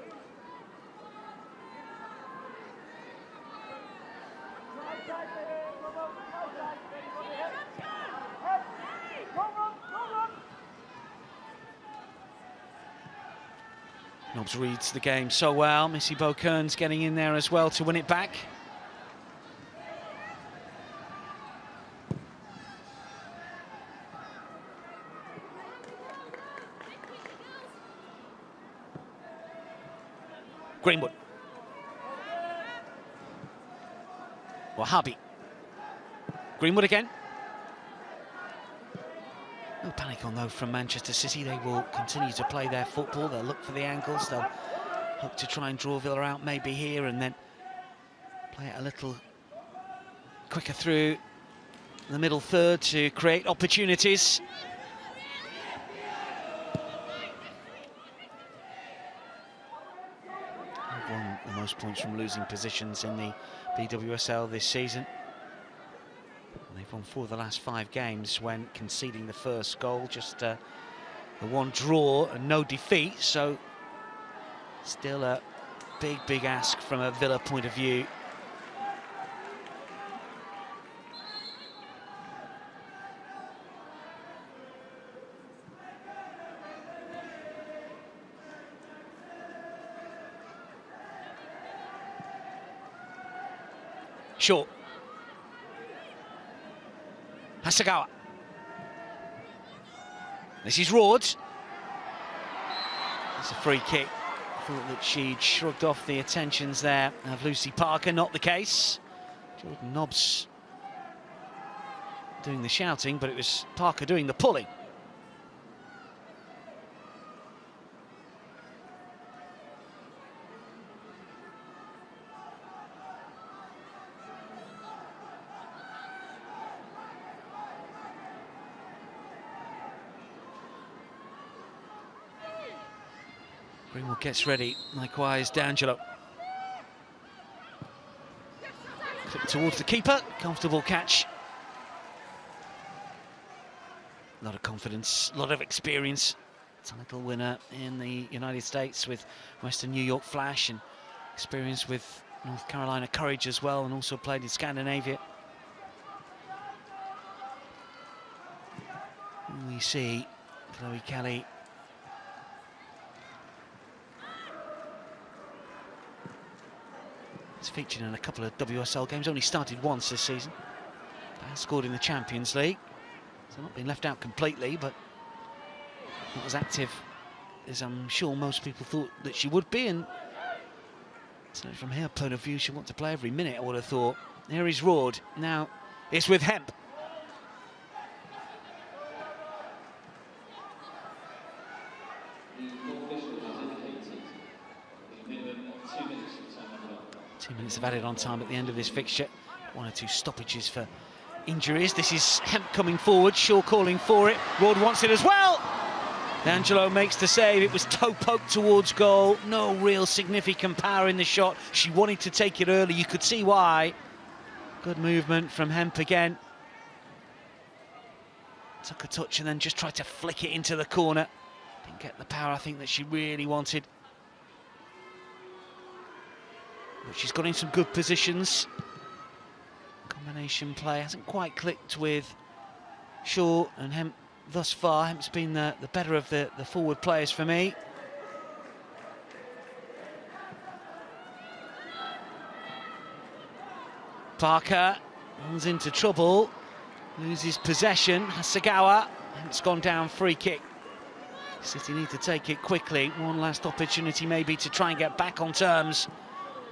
Nobbs reads the game so well. Missy Beaukern's getting in there as well to win it back. Greenwood. Wahhabi. Greenwood again. No panic on though from Manchester City. They will continue to play their football. They'll look for the angles. They'll hope to try and draw Villa out maybe here and then play it a little quicker through the middle third to create opportunities. They've won the most points from losing positions in the BWSL this season. They've won 4 of the last 5 games when conceding the first goal, just the one draw and no defeat, so still a big ask from a Villa point of view. Short. Hasegawa. This is Rhodes. It's a free kick. Thought that she'd shrugged off the attentions there of Lucy Parker. Not the case. Jordan Nobbs doing the shouting, but it was Parker doing the pulling. Greenwood gets ready, likewise D'Angelo. Clip towards the keeper, comfortable catch. A lot of confidence, a lot of experience. Title winner in the United States with Western New York Flash, and experience with North Carolina Courage as well, and also played in Scandinavia. And we see Chloe Kelly He's featured in a couple of WSL games, only started once this season. Has scored in the Champions League, so not been left out completely, but not as active as I'm sure most people thought that she would be, and so from her point of view, she'll want to play every minute, I would have thought. Here is Rord, now it's with Hemp. Minutes of added on time at the end of this fixture. 1 or 2 stoppages for injuries. This is Hemp coming forward, Shaw calling for it. Ward wants it as well. D'Angelo makes the save. It was toe poked towards goal. No real significant power in the shot. She wanted to take it early. You could see why. Good movement from Hemp again. Took a touch and then just tried to flick it into the corner. Didn't get the power I think that she really wanted. But she's got in some good positions. Combination play hasn't quite clicked with Shaw and Hemp thus far. Hemp's been the better of the forward players for me. Parker runs into trouble, loses possession. Hasegawa, Hemp's gone down, free kick. City need to take it quickly. One last opportunity maybe to try and get back on terms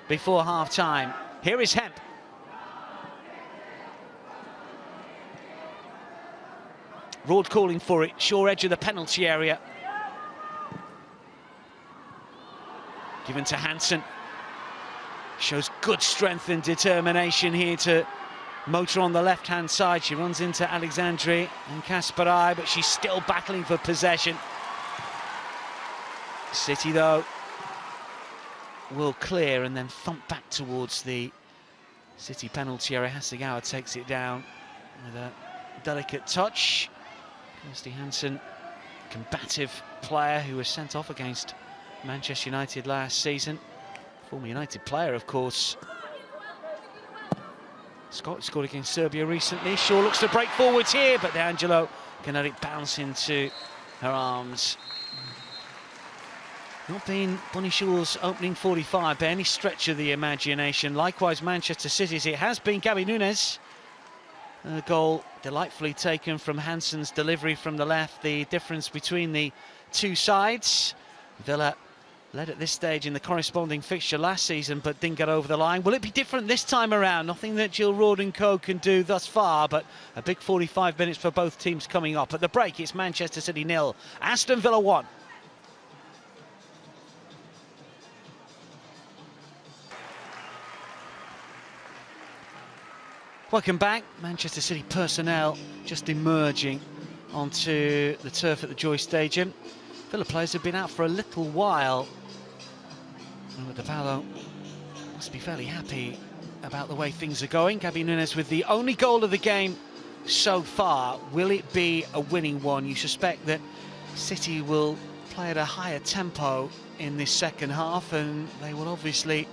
before half-time. Here is Hemp. Rord calling for it, shore edge of the penalty area. Given to Hansen. Shows good strength and determination here to motor on the left-hand side. She runs into Alexandri and Kasparai, but she's still battling for possession. City, though, will clear and then thump back towards the City penalty area. Hasegawa takes it down with a delicate touch. Kirsty Hansen, combative player who was sent off against Manchester United last season. Former United player, of course. Scott scored against Serbia recently. Shaw looks to break forwards here, but De Angelo can let it bounce into her arms. Not been Bonnie Shaw's opening 45 by any stretch of the imagination. Likewise, Manchester City's. It has been Gabby Nunes. A goal delightfully taken from Hansen's delivery from the left. The difference between the two sides. Villa led at this stage in the corresponding fixture last season, but didn't get over the line. Will it be different this time around? Nothing that Jill Rord and co can do thus far, but a big 45 minutes for both teams coming up. At the break, it's Manchester City 0, Aston Villa 1. Welcome back. Manchester City personnel just emerging onto the turf at the Joy Stadium. Villa players have been out for a little while. And De Paolo must be fairly happy about the way things are going. Gabby Nunes with the only goal of the game so far. Will it be a winning one? You suspect that City will play at a higher tempo in this second half, and they will obviously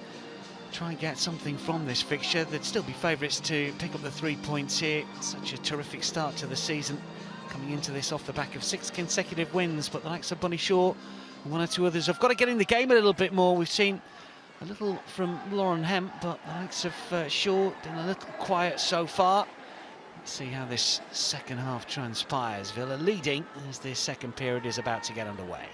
try and get something from this fixture. They'd still be favourites to pick up the 3 points here. Such a terrific start to the season, coming into this off the back of 6 consecutive wins, but the likes of Bunny Shaw and one or two others have got to get in the game a little bit more. We've seen a little from Lauren Hemp, but the likes of Shaw been a little quiet so far. Let's see how this second half transpires. Villa leading as the second period is about to get underway.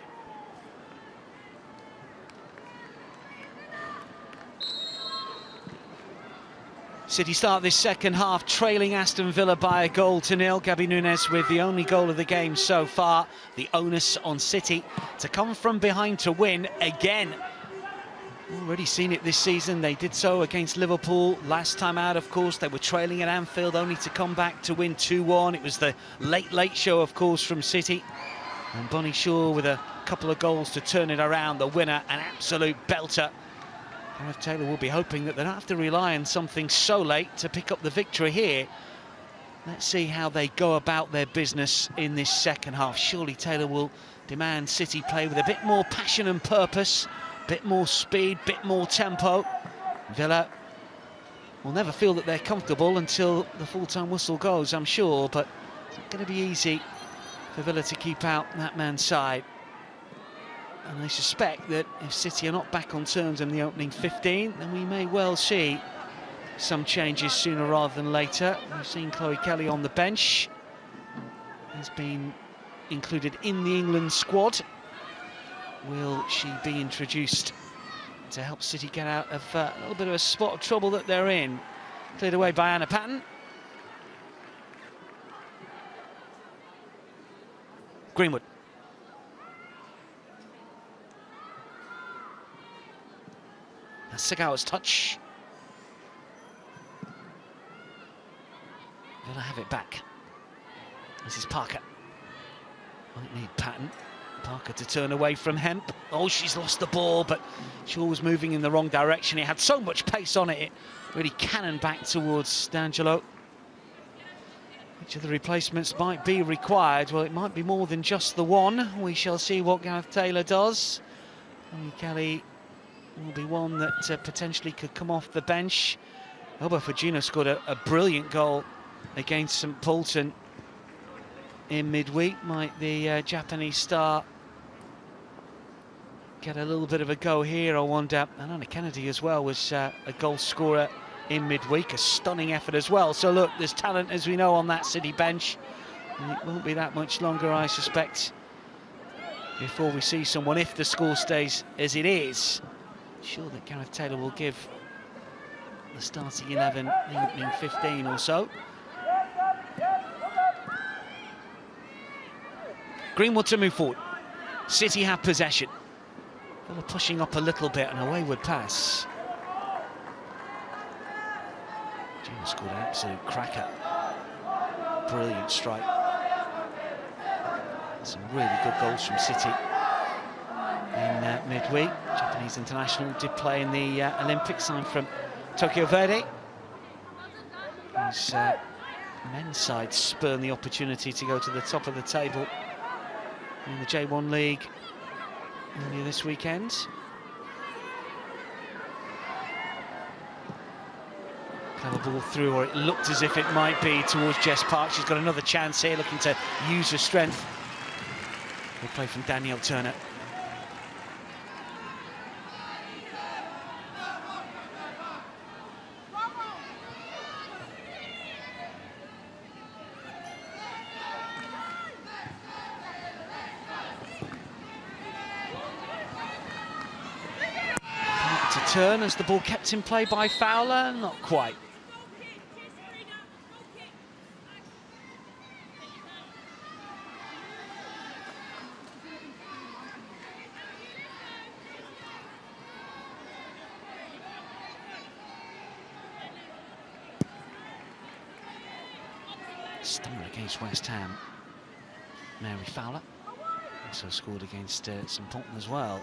City start this second half trailing Aston Villa by 1-0. Gabby Nunes with the only goal of the game so far. The onus on City to come from behind to win again. Already seen it this season. They did so against Liverpool last time out, of course. They were trailing at Anfield only to come back to win 2-1. It was the late show, of course, from City. And Bonnie Shaw with a couple of goals to turn it around. The winner, an absolute belter. Gareth Taylor will be hoping that they don't have to rely on something so late to pick up the victory here. Let's see how they go about their business in this second half. Surely Taylor will demand City play with a bit more passion and purpose, a bit more speed, a bit more tempo. Villa will never feel that they're comfortable until the full-time whistle goes, I'm sure, but it's not going to be easy for Villa to keep out that man's side. And I suspect that if City are not back on terms in the opening 15, then we may well see some changes sooner rather than later. We've seen Chloe Kelly on the bench. Has been included in the England squad. Will she be introduced to help City get out of a little bit of a spot of trouble that they're in? Cleared away by Anna Patton. Greenwood. Hasegawa's touch. Villa have it back. This is Parker. Might need Patton. Parker to turn away from Hemp. Oh, she's lost the ball, but Shaw was moving in the wrong direction. It had so much pace on it, it really cannoned back towards D'Angelo. Which of the replacements might be required? Well, it might be more than just the one. We shall see what Gareth Taylor does. Kelly will be one that potentially could come off the bench. Elba Fujino scored a brilliant goal against St Paulton in midweek. Might the Japanese star get a little bit of a go here, I wonder. And Anna Kennedy as well was a goal scorer in midweek, a stunning effort as well. So look, there's talent, as we know, on that City bench, and it won't be that much longer, I suspect, before we see someone, if the score stays as it is. Sure that Gareth Taylor will give the starting 11 the opening 15 or so. Greenwood to move forward. City have possession. Villa pushing up a little bit, and a wayward pass. James scored an absolute cracker. Brilliant strike. Some really good goals from City in midweek. Japanese international did play in the Olympics, signed from Tokyo Verde. His men's side spurned the opportunity to go to the top of the table in the J1 League earlier this weekend. Clever ball through, or it looked as if it might be, towards Jess Park. She's got another chance here, looking to use her strength. Good play from Danielle Turner. To turn as the ball kept in play by Fowler, not quite. Stunner against West Ham. Mary Fowler also scored against St Polton as well.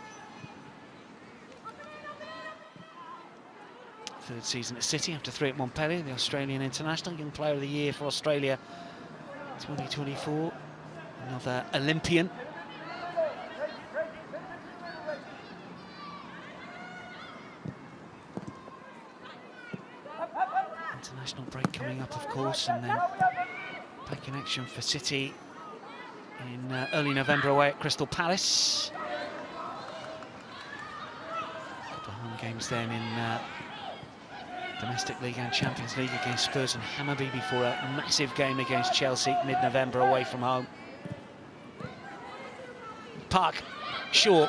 Third season at City after 3 at Montpellier, the Australian international, Young Player of the Year for Australia 2024. Another Olympian. International break coming up, of course, and then back in action for City in early November away at Crystal Palace. A couple of home games then in Domestic League and Champions League against Spurs and Hammarby before a massive game against Chelsea mid-November away from home. Park, short.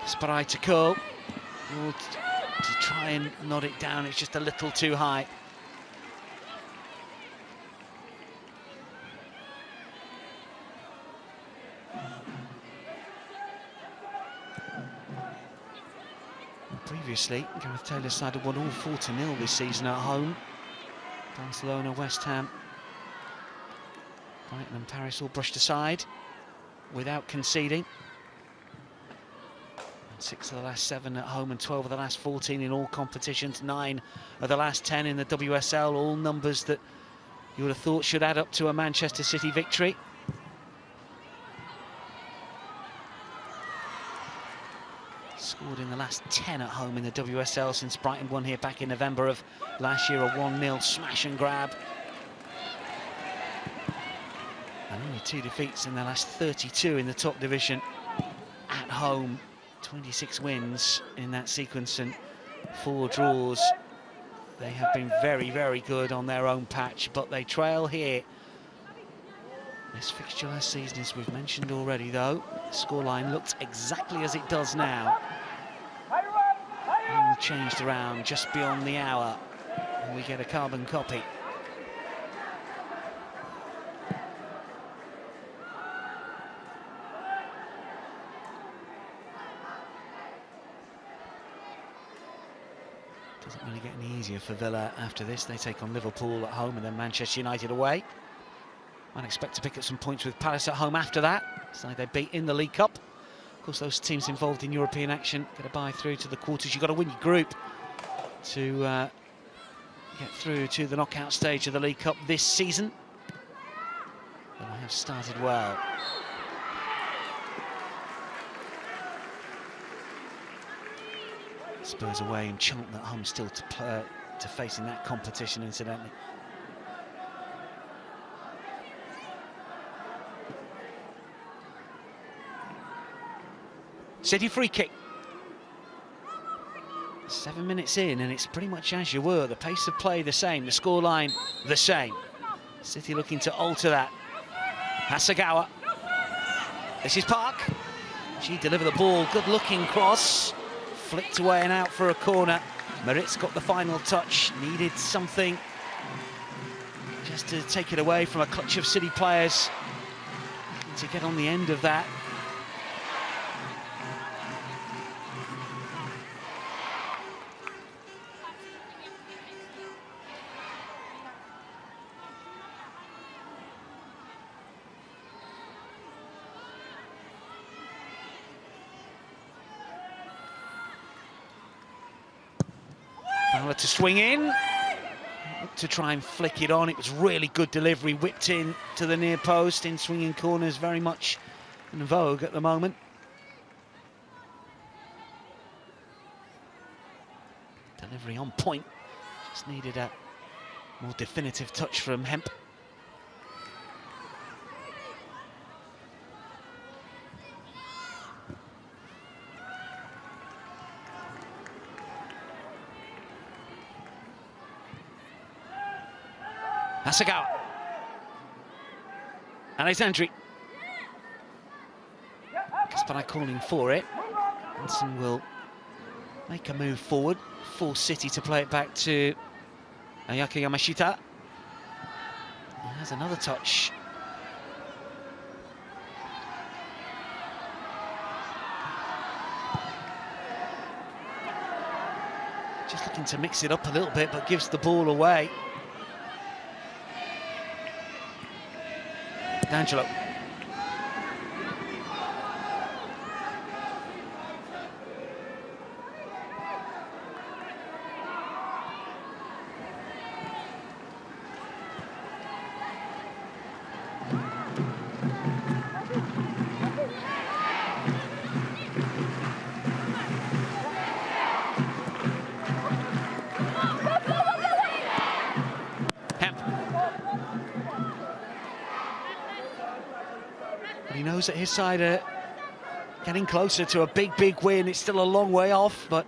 Sparai to curl. To try and nod it down, it's just a little too high. Previously, Gareth Taylor's side had won all 4-0 this season at home. Barcelona, West Ham, Brighton and Paris all brushed aside without conceding. And 6 of the last 7 at home and 12 of the last 14 in all competitions. 9 of the last 10 in the WSL, all numbers that you would have thought should add up to a Manchester City victory. Scored in the last 10 at home in the WSL since Brighton won here back in November of last year, a 1-0 smash and grab. And only 2 defeats in the last 32 in the top division at home. 26 wins in that sequence and 4 draws. They have been very, very good on their own patch, but they trail here. This fixture last season, as we've mentioned already, though, the scoreline looked exactly as it does now. And changed around just beyond the hour, and we get a carbon copy. Doesn't really get any easier for Villa after this. They take on Liverpool at home and then Manchester United away. Might expect to pick up some points with Palace at home after that. So they beat in the League Cup. Of course, those teams involved in European action get a bye through to the quarters. You've got to win your group to get through to the knockout stage of the League Cup this season. But I have started well. Spurs away and Charlton at home still to face in that competition, incidentally. City free kick. 7 minutes in and it's pretty much as you were. The pace of play the same, the scoreline the same. City looking to alter that. Hasegawa This is Park. She delivered the ball, good-looking cross. Flicked away and out for a corner. Maritz got the final touch, needed something just to take it away from a clutch of City players to get on the end of that. Fowler to swing in, to try and flick it on. It was really good delivery, whipped in to the near post. In swinging corners, very much in vogue at the moment. Delivery on point, just needed a more definitive touch from Hemp. Asagawa. Alexandri. Kasparai calling for it. Hansen will make a move forward, force City to play it back to Ayaka Yamashita. He has another touch. Just looking to mix it up a little bit, but gives the ball away. D'Angelo. He knows that his side are getting closer to a big win. It's still a long way off, but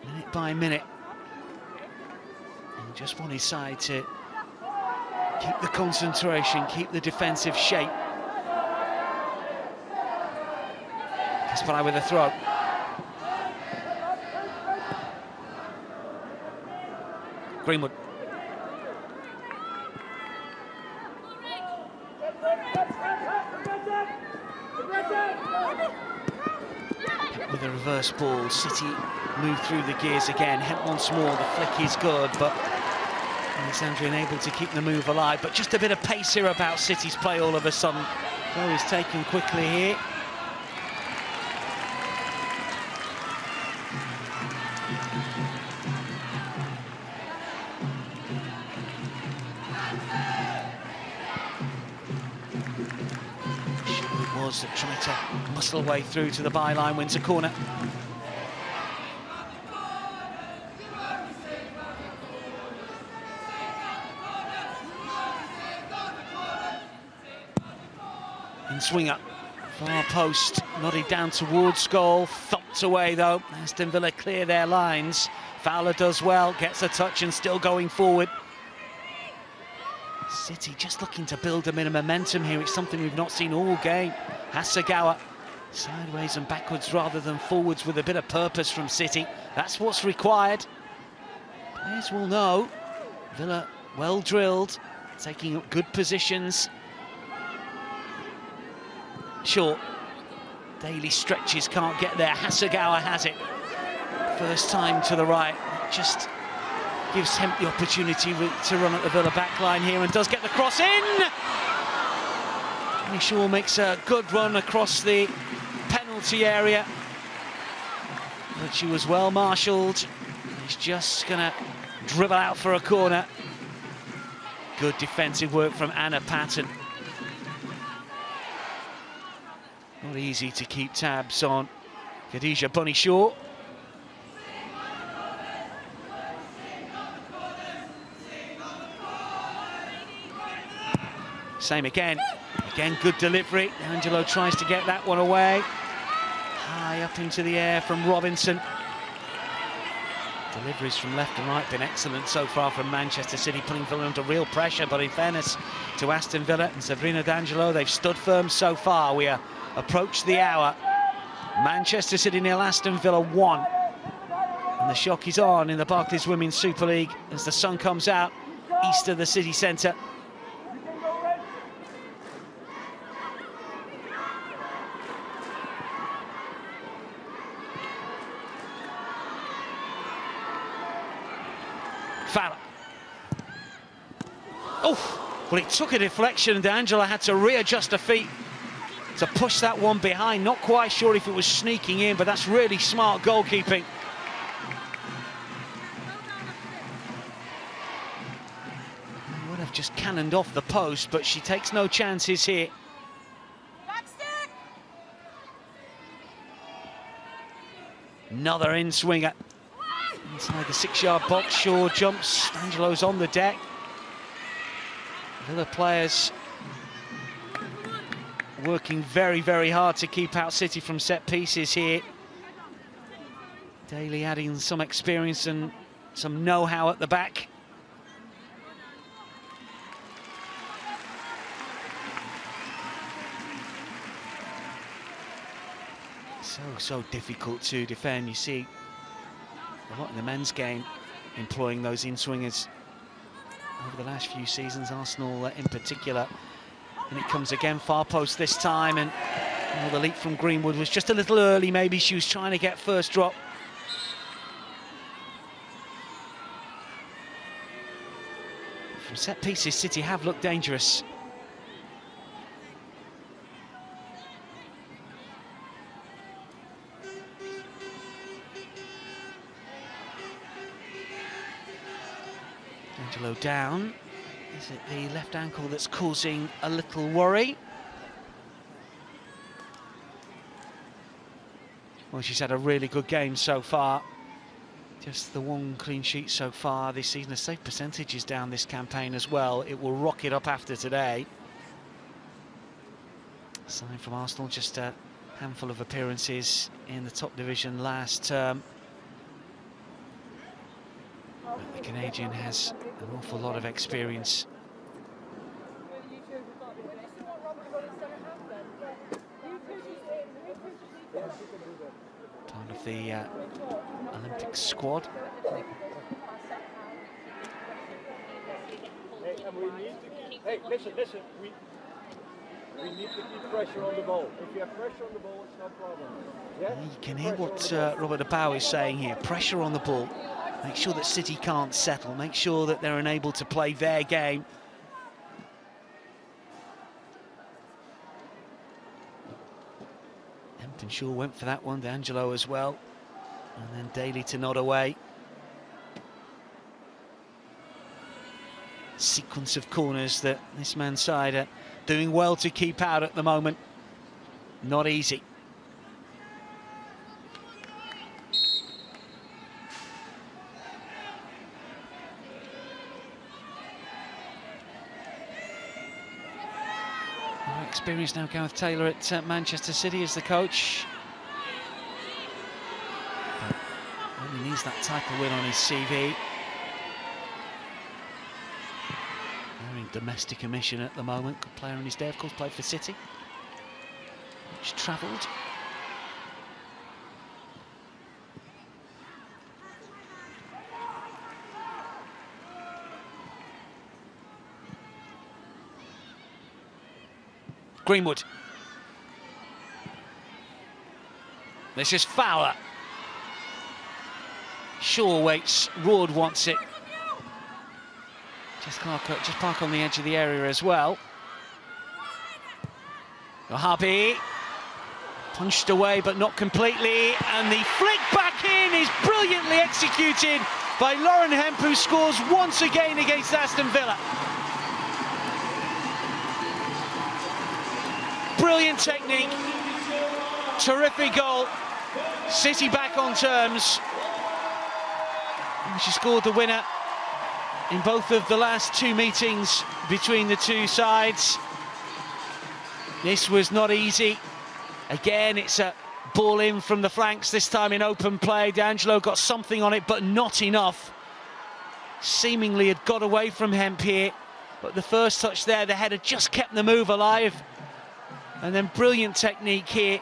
minute by minute, and just want his side to keep the concentration, keep the defensive shape. Kasparai with a throw. Greenwood. With a reverse ball, City move through the gears again. Hemp once more, the flick is good, but Alexandri unable to keep the move alive. But just a bit of pace here about City's play all of a sudden. Throw is taken quickly here. That tried to muscle way through to the byline, wins a corner. In swinger, far post, nodded down towards goal, thumped away though. Aston Villa clear their lines. Fowler does well, gets a touch and still going forward. City just looking to build a bit of momentum here. It's something we've not seen all game. Asagawa, sideways and backwards rather than forwards, with a bit of purpose from City. That's what's required. Players will know. Villa well drilled, taking up good positions. Sure, Daly stretches, can't get there. Asagawa has it. First time to the right, just gives Hemp the opportunity to run at the Villa backline here, and does get the cross in. Shaw makes a good run across the penalty area, but she was well marshalled. He's just gonna dribble out for a corner. Good defensive work from Anna Patton. Not easy to keep tabs on Khadija Bunny Shaw. Same again. Again, good delivery. Angelo tries to get that one away. High up into the air from Robinson. Deliveries from left and right been excellent so far from Manchester City, putting Villa under real pressure, but in fairness to Aston Villa and Sabrina D'Angelo, they've stood firm so far. We approach the hour. Manchester City 0, Aston Villa 1. And the shock is on in the Barclays Women's Super League as the sun comes out east of the city centre. Foul. Oh, well, it took a deflection and D'Angelo had to readjust her feet to push that one behind. Not quite sure if it was sneaking in, but that's really smart goalkeeping. Would have just cannoned off the post, but she takes no chances here. Another in-swinger. Inside the 6-yard box, Shaw jumps. Angelo's on the deck. Villa players working very, very hard to keep out City from set pieces here. Daly adding some experience and some know-how at the back. So difficult to defend. You see a lot in the men's game employing those in-swingers over the last few seasons, Arsenal in particular. And it comes again, far post this time, and the leap from Greenwood was just a little early. Maybe she was trying to get first drop. From set pieces, City have looked dangerous. Angelo down. Is it the left ankle that's causing a little worry? Well, she's had a really good game so far. Just the one clean sheet so far this season. The save percentage is down this campaign as well. It will rocket up after today. Aside from Arsenal, just a handful of appearances in the top division last term. But the Canadian has an awful lot of experience. Part of the Olympic squad. Hey, listen, we need to keep pressure on the ball. If you have pressure on the ball, it's no problem. Yeah? You can hear what Robert de Pauw is saying here. Pressure on the ball. Make sure that City can't settle. Make sure that they're unable to play their game. Hampton Shaw went for that one. D'Angelo as well. And then Daly to nod away. Sequence of corners that this man's side are doing well to keep out at the moment. Not easy. Experienced now, Gareth Taylor at Manchester City as the coach. But he needs that title win on his CV. They're in domestic emission at the moment. Good player on his day, of course, played for City. Much travelled. Greenwood. This is Fowler. Shaw waits, Roord wants it. Just park on the edge of the area as well. Wahhabi. Punched away, but not completely. And the flick back in is brilliantly executed by Lauren Hemp, who scores once again against Aston Villa. Brilliant technique, terrific goal. City back on terms. And she scored the winner in both of the last two meetings between the two sides. This was not easy. Again, it's a Ball in from the flanks, this time in open play. D'Angelo got something on it, but not enough. Seemingly had got away from Hemp here, but the first touch there, the header just kept the move alive. And then brilliant technique here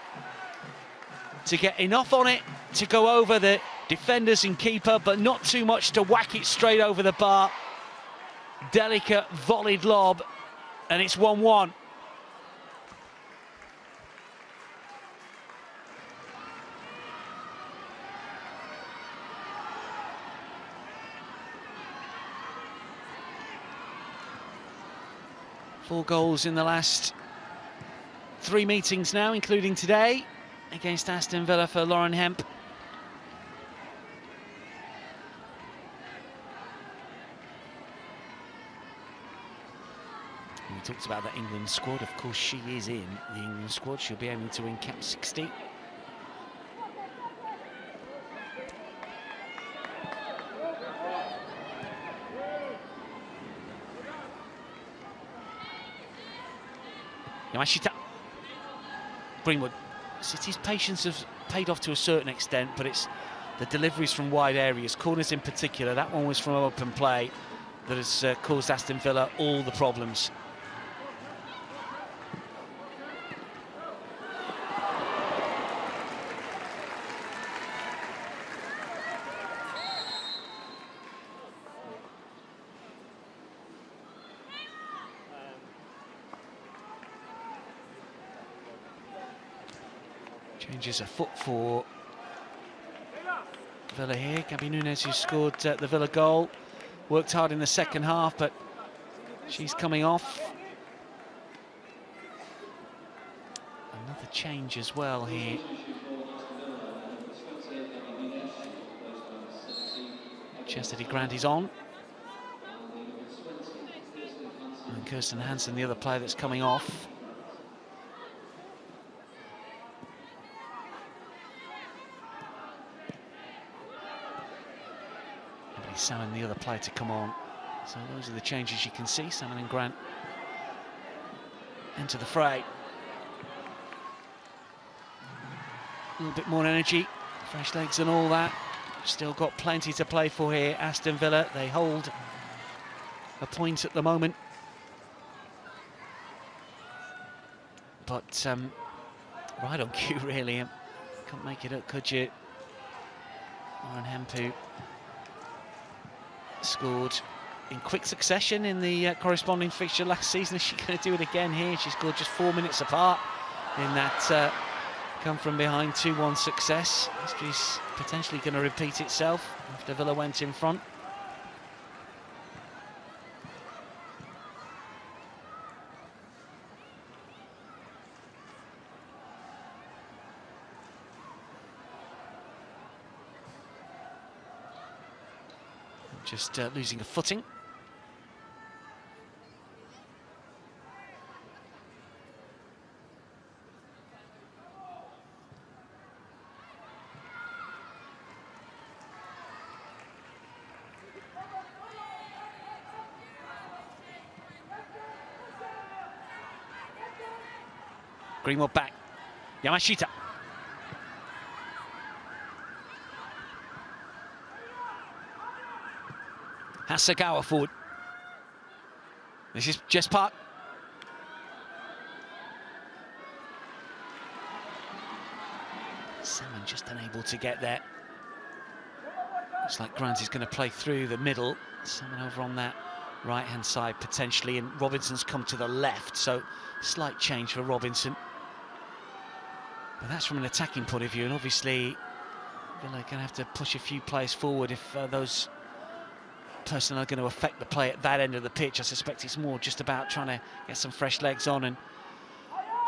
to get enough on it to go over the defenders and keeper, but not too much to whack it straight over the bar. Delicate volleyed lob, and it's 1-1. Four goals in the last 3 meetings now, including today against Aston Villa for Lauren Hemp. We talked about the England squad. Of course, she is in the England squad. She'll be aiming to win cap 60. Yamashita. Greenwood. City's patience has paid off to a certain extent, but it's the deliveries from wide areas, corners in particular. That one was from open play that has caused Aston Villa all the problems. Changes a foot for Villa here. Gabby Nunes, who scored the Villa goal, worked hard in the second half, but she's coming off. Another change as well here. Chastity Grant is on. And Kirsten Hansen, the other player that's coming off. Salmon, the other player, to come on. So those are the changes you can see. Salmon and Grant into the fray. A little bit more energy, fresh legs and all that. Still got plenty to play for here. Aston Villa, they hold a point at the moment. But right on cue, really. Couldn't make it up, could you? Lauren Hempu scored in quick succession in the corresponding fixture last season. Is she going to do it again here? She scored just 4 minutes apart in that come from behind 2-1 success. History's potentially going to repeat itself after Villa went in front. Just losing a footing. Greenwood back. Yamashita. Hasagawa forward. This is Jess Park. Salmon just unable to get there. Looks like Grant is going to play through the middle. Salmon over on that right-hand side potentially, and Robinson's come to the left, so slight change for Robinson. But that's from an attacking point of view, and obviously Villa are going to have to push a few players forward if those personnel are going to affect the play at that end of the pitch. I suspect it's more just about trying to get some fresh legs on and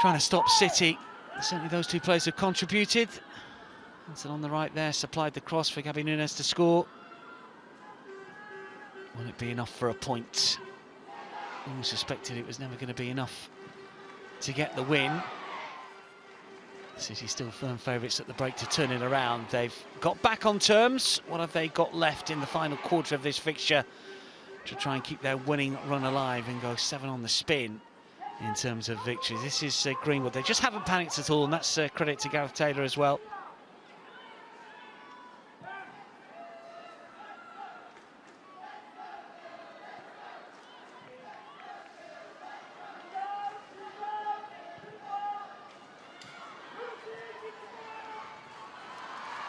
trying to stop City. Certainly those two players have contributed. Hansen on the right there supplied the cross for Gabby Nunes to score. Will it be enough for a point? Almost suspected it was never going to be enough to get the win. City still firm favourites at the break to turn it around. They've got back on terms. What have they got left in the final quarter of this fixture to try and keep their winning run alive and go 7 on the spin? in terms of victories. This is Greenwood. They just haven't panicked at all, and that's credit to Gareth Taylor as well.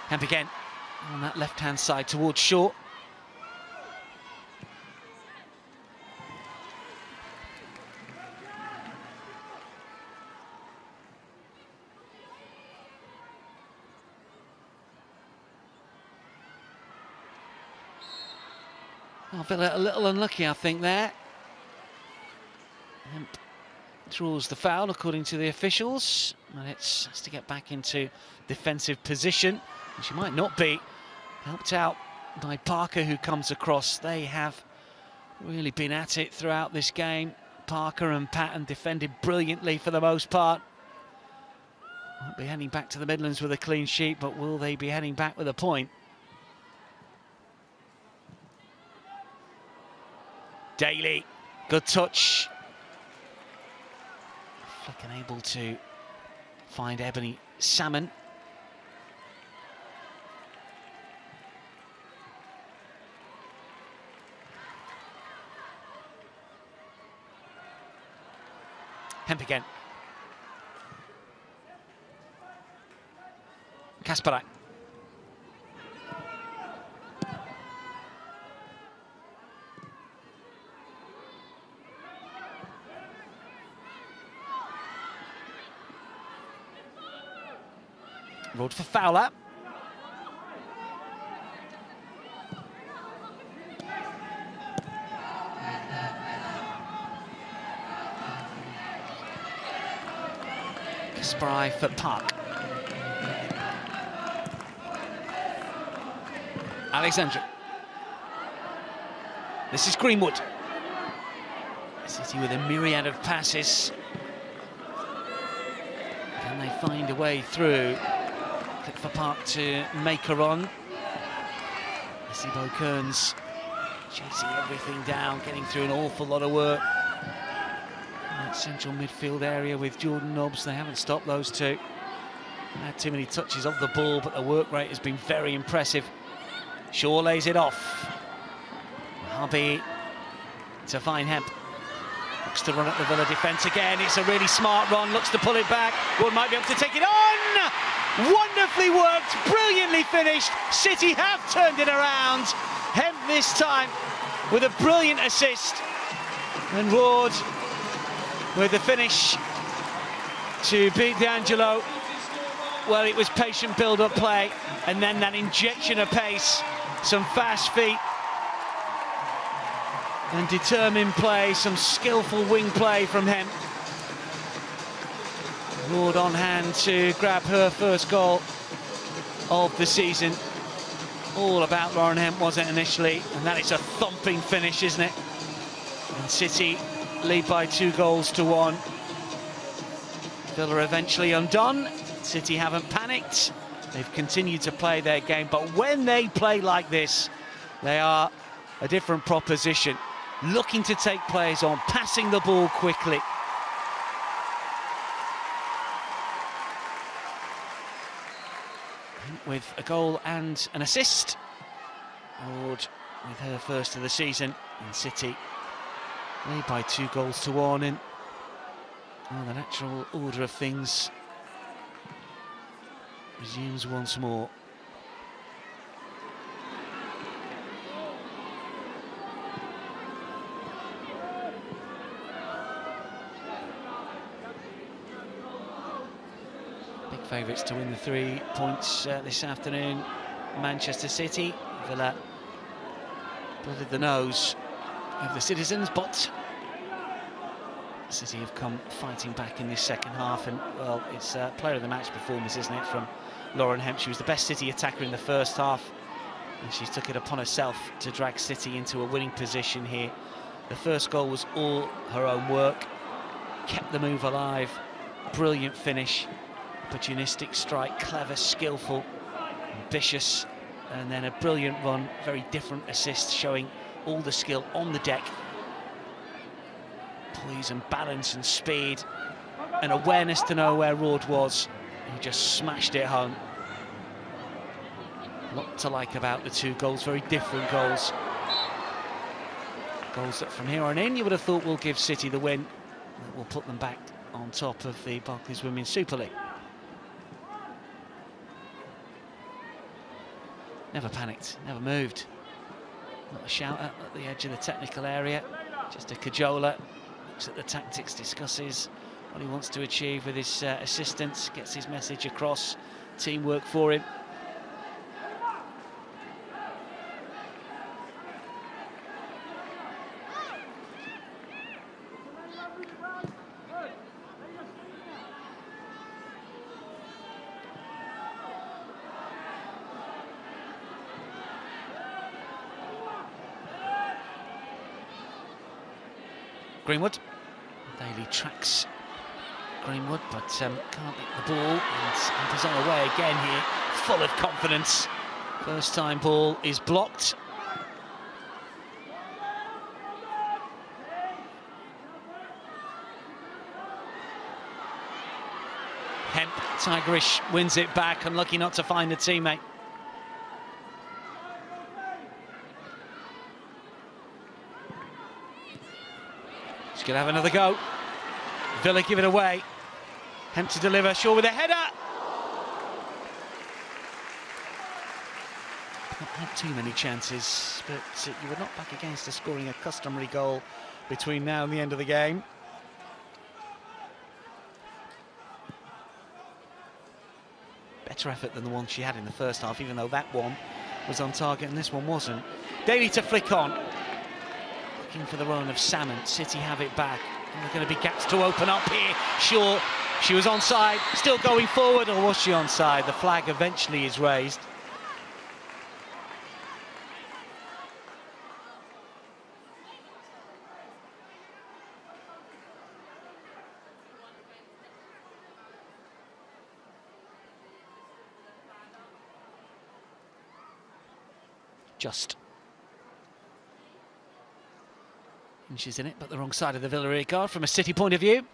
Hemp again on that left-hand side towards Shaw. Oh, Villa a little unlucky, I think, there. Hemp draws the foul, according to the officials. And it has to get back into defensive position. And she might not be. Helped out by Parker, who comes across. They have really been at it throughout this game. Parker and Patton defended brilliantly for the most part. Won't be heading back to the Midlands with a clean sheet, but will they be heading back with a point? Daly, good touch. Flick unable to find Ebony Salmon. Hemp again. Kasparak. Ruled for Fowler. Spry for Park. Alexandra. This is Greenwood. City with a myriad of passes. Can they find a way through? Click for Park to make her on. Sibo Kearns chasing everything down, getting through an awful lot of work. That central midfield area with Jordan Nobbs, they haven't stopped those two. Had too many touches of the ball, but the work rate has been very impressive. Shaw lays it off. Hubby to find Hemp. Looks to run at the Villa defence again. It's a really smart run, looks to pull it back. Wood might be able to take it on! Wonderfully worked, brilliantly finished. City have turned it around. Hemp this time with a brilliant assist. And Ward with the finish to beat D'Angelo. Well, it was patient build-up play, and then that injection of pace, some fast feet, and determined play, some skillful wing play from Hemp. Ward on hand to grab her first goal of the season. All about Lauren Hemp, was it initially? And that is a thumping finish, isn't it? And City lead by 2-1. Villa eventually undone. City haven't panicked. They've continued to play their game, but when they play like this, they are a different proposition. Looking to take players on, passing the ball quickly. With a goal and an assist. Ward with her first of the season, and City lead by 2-1. And well, the natural order of things resumes once more. Big favourites to win the 3 points this afternoon. Manchester City. Villa blooded the nose of the citizens, but City have come fighting back in this second half, and well, it's player of the match performance, isn't it, from Lauren Hemp. She was the best City attacker in the first half, and she took it upon herself to drag City into a winning position here. The first goal was all her own work, kept the move alive, brilliant finish, opportunistic strike, clever, skillful, ambitious, and then a brilliant run, very different assist, showing all the skill on the deck. poise and balance and speed and awareness to know where Roord was. He just smashed it home. A lot to like about the two goals, very different goals. Goals that from here on in you would have thought will give City the win. That will put them back on top of the Barclays Women's Super League. Never panicked, never moved. Not a shouter at the edge of the technical area, just a cajoler. Looks at the tactics, discusses what he wants to achieve with his assistants, gets his message across, teamwork for him. Greenwood. Daly tracks Greenwood, but can't hit the ball, and he's on the way again here, full of confidence. First time ball is blocked. Hemp, tigerish, wins it back, unlucky not to find a teammate. She's going to have another go. Villa give it away. Hemp to deliver, Shaw with a header. Not had too many chances, but you were not back against scoring a customary goal between now and the end of the game. Better effort than the one she had in the first half, even though that one was on target and this one wasn't. Daly to flick on. Looking for the run of Salmon. City have it back. And there are going to be gaps to open up here. Sure, she was onside, still going forward, or was she onside? The flag eventually is raised. Just inches in it, but the wrong side of the Villa rear guard from a City point of view.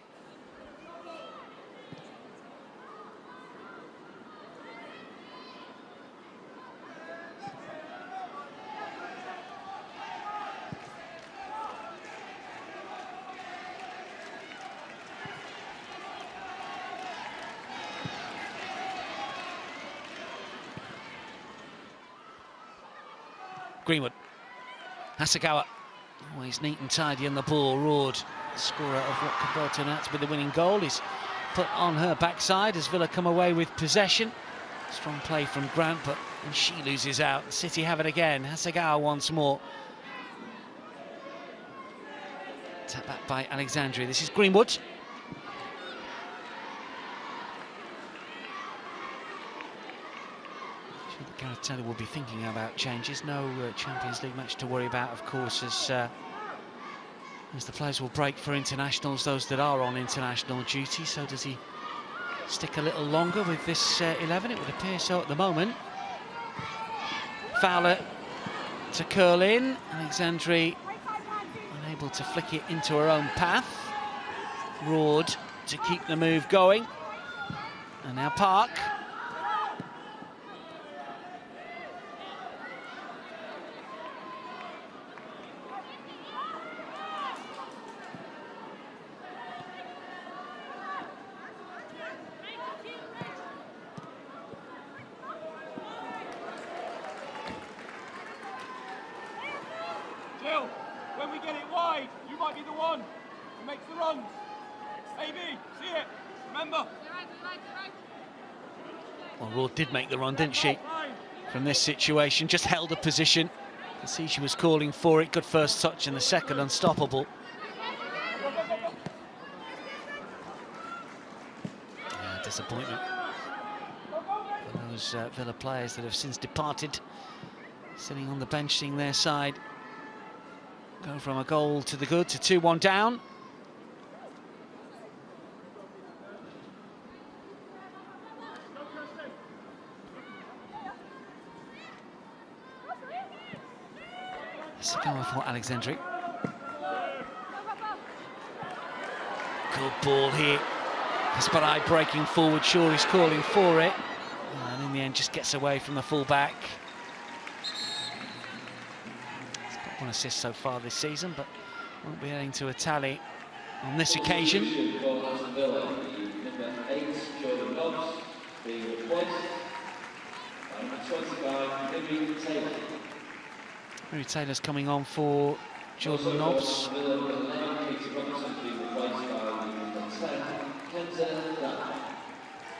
Greenwood, Hasegawa, always neat and tidy on the ball. Roord, scorer of what could well turn out to be the winning goal, is put on her backside as Villa come away with possession. Strong play from Grant, but and she loses out. City have it again. Hasegawa once more. Tap back by Alexandria. This is Greenwood. Gareth Taylor will be thinking about changes. No Champions League match to worry about, of course, as the players will break for internationals, those that are on international duty. So does he stick a little longer with this 11? It would appear so at the moment. Fowler to curl in. Alexandria unable to flick it into her own path. Roord to keep the move going. And now Park. When we get it wide, you might be the one who makes the runs. AB, see it, remember. Well, Roord did make the run, didn't she? From this situation, just held a position. You can see she was calling for it. Good first touch, and the second unstoppable. Yeah, disappointment for those Villa players that have since departed, sitting on the bench, seeing their side go from a goal to the good to 2-1 down. Let's go for Alexandria. Good ball here. Kasparai breaking forward, sure he's calling for it. And in the end just gets away from the full-back. He's got 1 assist so far this season, but won't be heading to a tally on this occasion. Rory Taylor's coming on for Jordan Nobbs.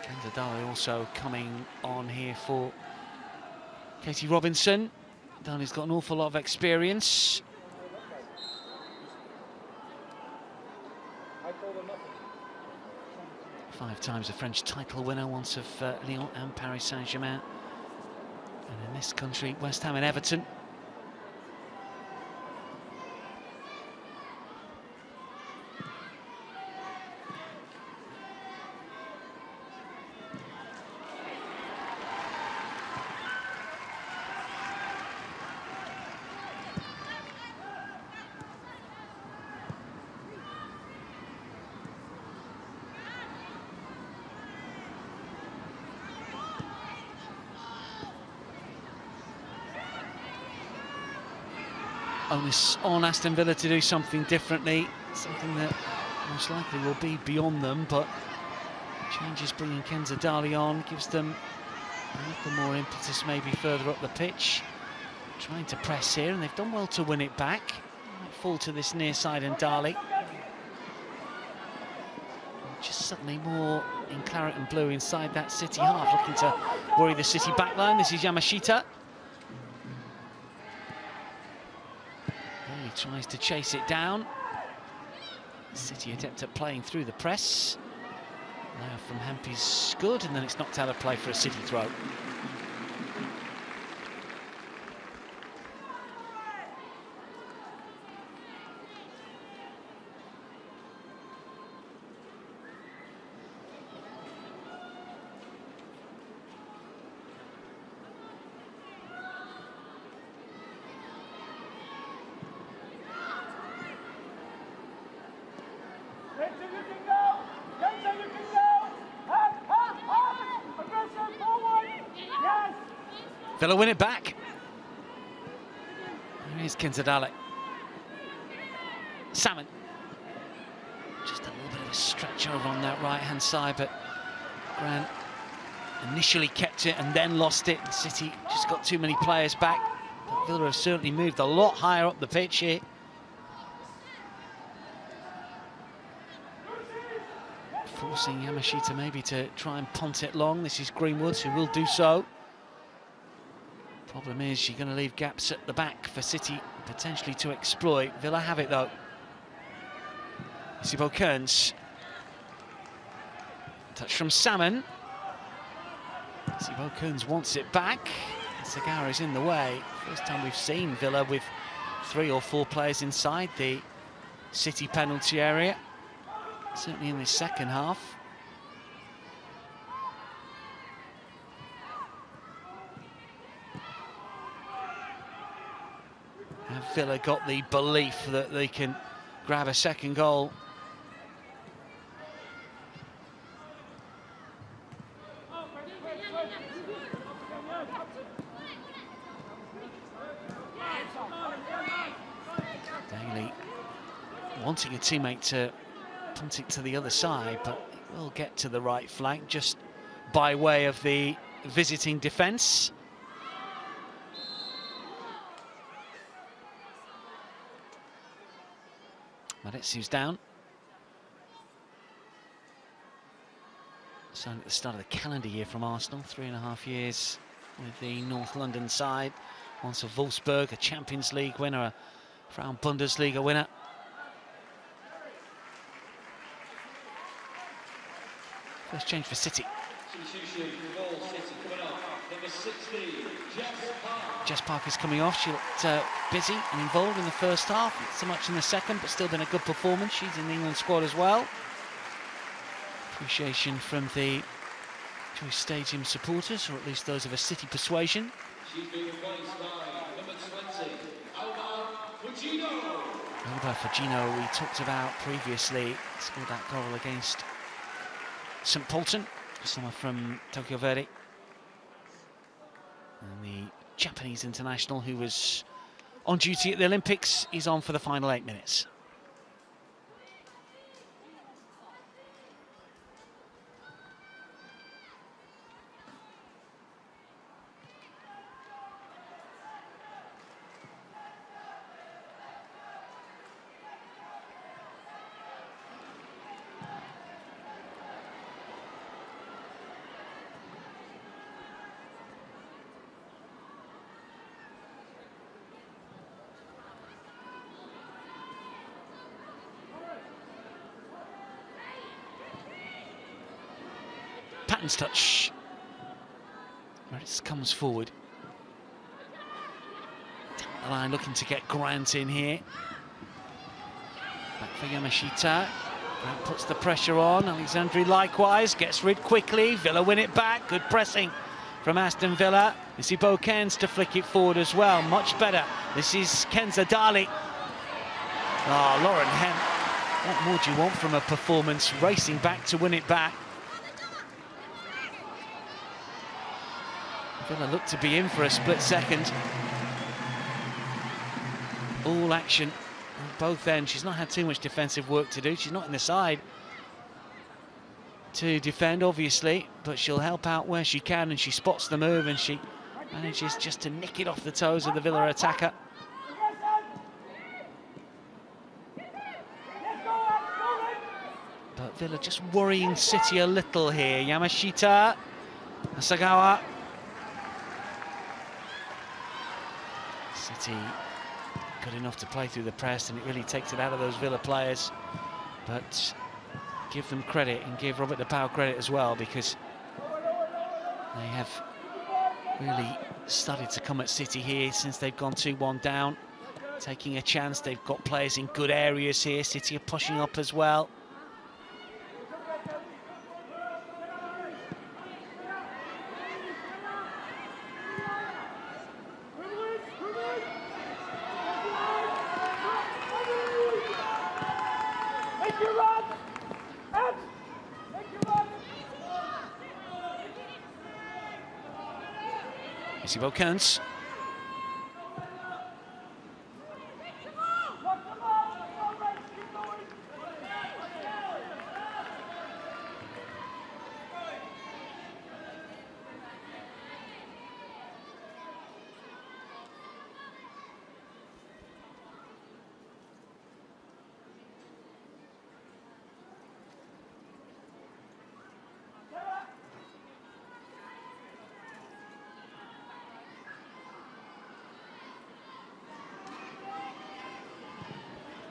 Kenza Daly also coming on here for Katie Robinson. Daly's got an awful lot of experience. Five times a French title winner, once of Lyon and Paris Saint-Germain. And in this country, West Ham and Everton. Onus on Aston Villa to do something differently, something that most likely will be beyond them, but changes bringing Kenza Daly on, gives them a little more impetus maybe further up the pitch. Trying to press here, and they've done well to win it back. Might fall to this near side and Daly. Just suddenly more in claret and blue inside that City half, looking to worry the City backline. This is Yamashita. He tries to chase it down. City adept at playing through the press. Now from Hempy's good, and then it's knocked out of play for a City throw. Villa win it back. There is Kenza Daly. Salmon. Just a little bit of a stretch over on that right-hand side, but Grant initially kept it and then lost it. City just got too many players back. But Villa have certainly moved a lot higher up the pitch here. Forcing Yamashita maybe to try and punt it long. This is Greenwood, who will do so. Problem is, you're going to leave gaps at the back for City potentially to exploit. Villa have it though. Sibo Kearns. Touch from Salmon. Sibo Kearns wants it back. Sagara's in the way. First time we've seen Villa with 3 or 4 players inside the City penalty area. Certainly in this second half. Have Villa got the belief that they can grab a second goal? Daly wanting a teammate to punt it to the other side, but it will get to the right flank just by way of the visiting defence. Maretsu's down. Signed at the start of the calendar year from Arsenal, 3.5 years with the North London side. Once a Wolfsburg, a Champions League winner, a Frauen Bundesliga winner. First change for City. Jess Parker's coming off. She looked busy and involved in the first half, not so much in the second, but still been a good performance. She's in the England squad as well. Appreciation from the Choice Stadium supporters, or at least those of a City persuasion. She's been replaced by number 20, Alba Puccino. Firgino, we talked about previously, scored that goal against St Polten, someone from Tokyo Verdy. And the Japanese international who was on duty at the Olympics is on for the final 8 minutes. Patton's touch, where it comes forward. Down the line, looking to get Grant in here. Back for Yamashita. Grant puts the pressure on. Alexandri likewise, gets rid quickly. Villa win it back. Good pressing from Aston Villa. Isibo Kens to flick it forward as well. Much better. This is Kenza Dali. Oh, Lauren Hemp. What more do you want from a performance? Racing back to win it back. Villa looked to be in for a split second. All action on both ends. She's not had too much defensive work to do. She's not in the side to defend, obviously, but she'll help out where she can, and she spots the move and she manages just to nick it off the toes of the Villa attacker. But Villa just worrying City a little here. Yamashita, Asagawa. City good enough to play through the press, and it really takes it out of those Villa players. But give them credit and give Robert De Pauw credit as well, because they have really started to come at City here since they've gone 2-1 down, taking a chance. They've got players in good areas here. City are pushing up as well. Isibo Kens.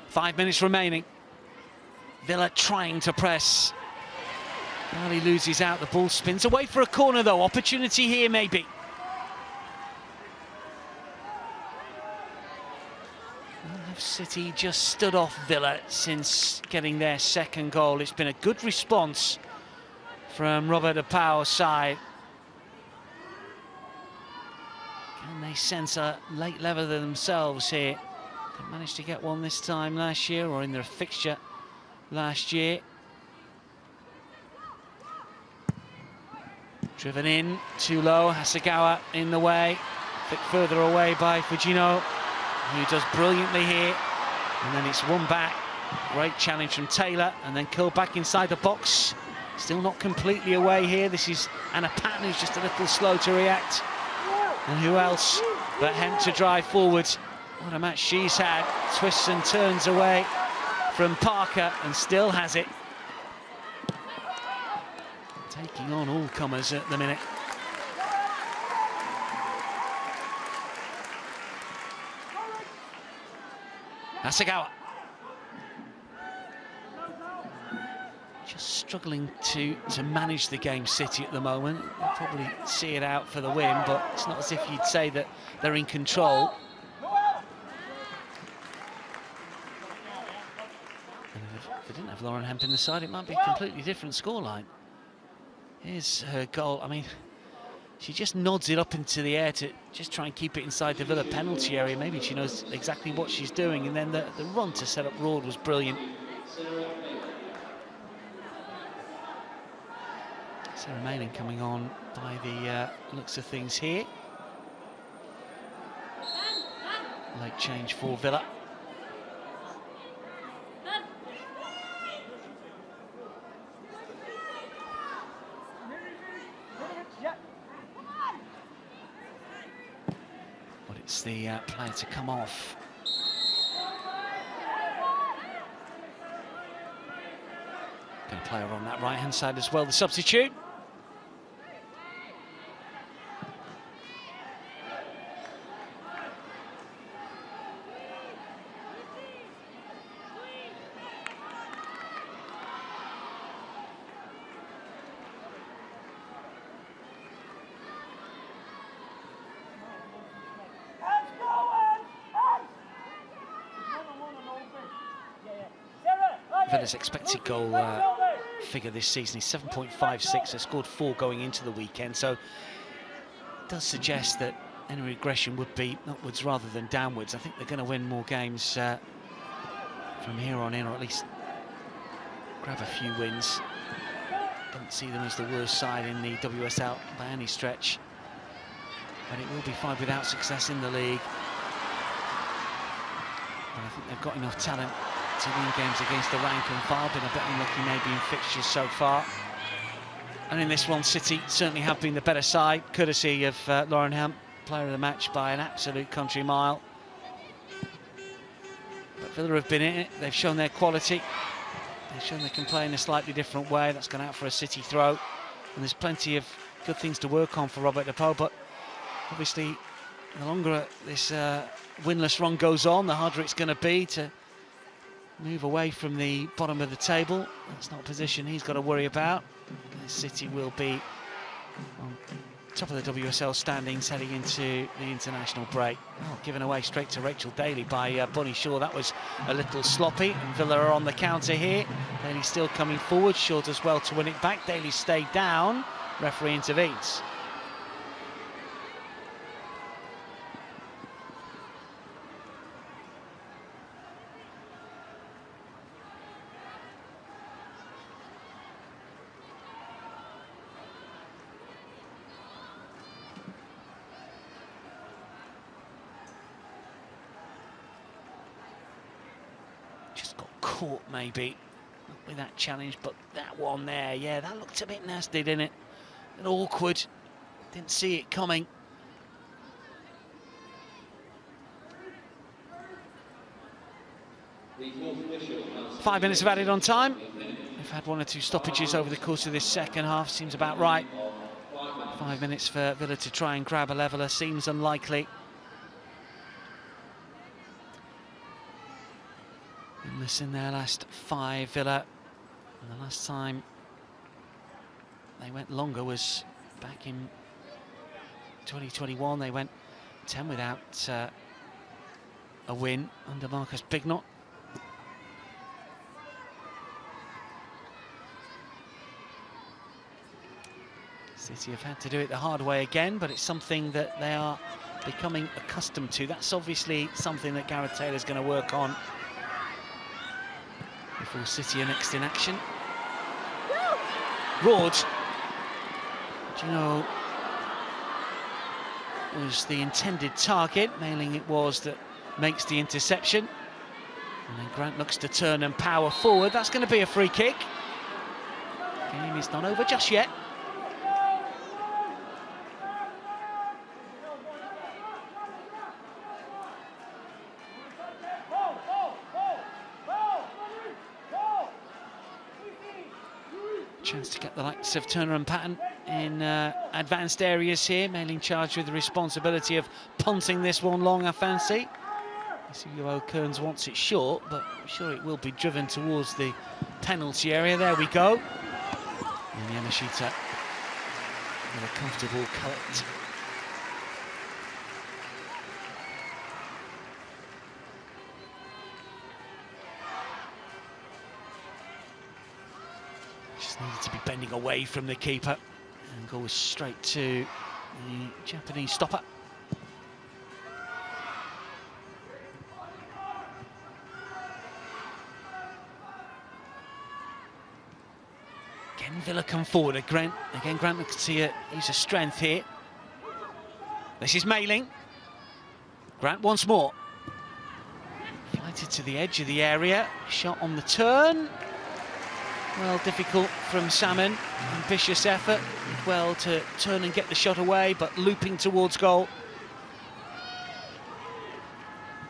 Five minutes remaining. Villa trying to press. Dali loses out, the ball spins away for a corner though. Opportunity here maybe. Well, have City just stood off Villa since getting their second goal? It's been a good response from Robert De Pauw's side. Can they sense a late level themselves here? They managed to get one this time last year, or in their fixture last year. Driven in, too low, Hasegawa in the way. A bit further away by Firgino, who does brilliantly here. And then it's won back. Great challenge from Taylor, and then curled back inside the box. Still not completely away here. This is Anna Patton, who's just a little slow to react. And who else but Hemp to drive forward. What a match she's had. Twists and turns away from Parker and still has it. Taking on all comers at the minute. Hasegawa. Just struggling to manage the game, City, at the moment. They'll probably see it out for the win, but it's not as if you'd say that they're in control. If they didn't have Lauren Hemp in the side, it might be a completely different scoreline. Here's her goal. I mean, She just nods it up into the air to just try and keep it inside the Villa penalty area. Maybe she knows exactly what she's doing. And then the run to set up Roard was brilliant. Sarah Malin coming on by the looks of things here. Late change for Villa. But it's the player to come off. Going to play her on that right-hand side as well, the substitute. Villa's expected goal figure this season is 7.56. They scored 4 going into the weekend, so it does suggest that any regression would be upwards rather than downwards. I think they're going to win more games from here on in, or at least grab a few wins. Don't see them as the worst side in the WSL by any stretch, but it will be fine without success in the league. But I think they've got enough talent to win games against the rank and file. Been a bit unlucky maybe in fixtures so far. And in this one, City certainly have been the better side, courtesy of Lauren Hemp, player of the match by an absolute country mile. But Villa have been in it. They've shown their quality. They've shown they can play in a slightly different way. That's gone out for a City throw. And there's plenty of good things to work on for Robert DePaul, but obviously the longer this winless run goes on, the harder it's going to be to move away from the bottom of the table. That's not a position he's got to worry about. City will be on top of the WSL standings heading into the international break. Oh, given away straight to Rachel Daly by Bunny Shaw. That was a little sloppy, and Villa are on the counter here. Daly still coming forward. Shaw does well to win it back. Daly stayed down. Referee intervenes. Caught maybe with that challenge, but that one there, yeah, that looked a bit nasty, didn't it? A bit awkward. Didn't see it coming. Five minutes of added on time. We've had 1 or 2 stoppages over the course of this second half. Seems about right. 5 minutes for Villa to try and grab a leveller. Seems unlikely. In their last 5, Villa, and the last time they went longer was back in 2021. They went 10 without a win under Marcus Bignot. City have had to do it the hard way again, but it's something that they are becoming accustomed to. That's obviously something that Gareth Taylor's going to work on before City are next in action. Roard, do you know, was the intended target. Mailing it was that makes the interception. And then Grant looks to turn and power forward. That's going to be a free kick. Game is not over just yet. Chance to get the likes of Turner and Patton in advanced areas here. Mailing charged with the responsibility of punting this one long, I fancy. Hugo Kearns wants it short, but I'm sure it will be driven towards the penalty area. There we go. And Yamashita with a comfortable cut. Just needed to be bending away from the keeper and goes straight to the Japanese stopper. Again, Villa come forward. Again, Grant can see a use of strength here. This is Mailing. Grant once more. Flighted to the edge of the area. Shot on the turn. Well, difficult from Salmon. Ambitious effort. Well, to turn and get the shot away, but looping towards goal.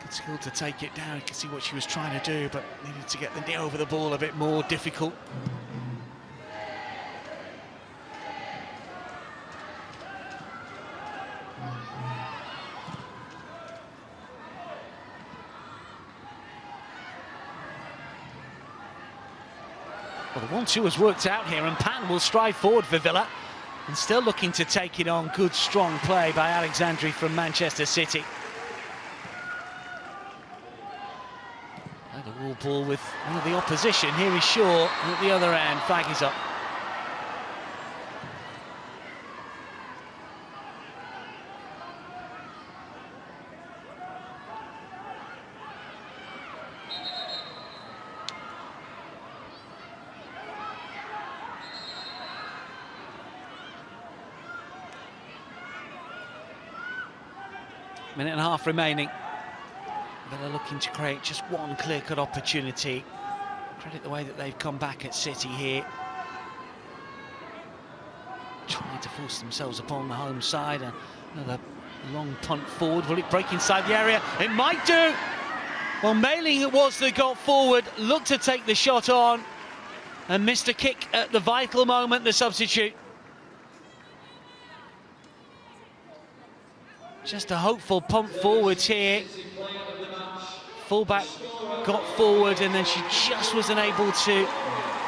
Good skill to take it down. You can see what she was trying to do, but needed to get the knee over the ball a bit more. Difficult. Well, the 1-2 has worked out here, and Pan will stride forward for Villa, and still looking to take it on. Good, strong play by Alexandri from Manchester City. And a wall ball with one of the opposition. Here is Shaw, and at the other end, flag is up. Minute and a half remaining. Villa looking to create just one clear-cut opportunity. Credit the way that they've come back at City here. Trying to force themselves upon the home side. Another long punt forward. Will it break inside the area? It might do. Well, Mailing it was that got forward, looked to take the shot on, and missed a kick at the vital moment, the substitute. Just a hopeful pump forwards here. Fullback got forward, and then she just wasn't able to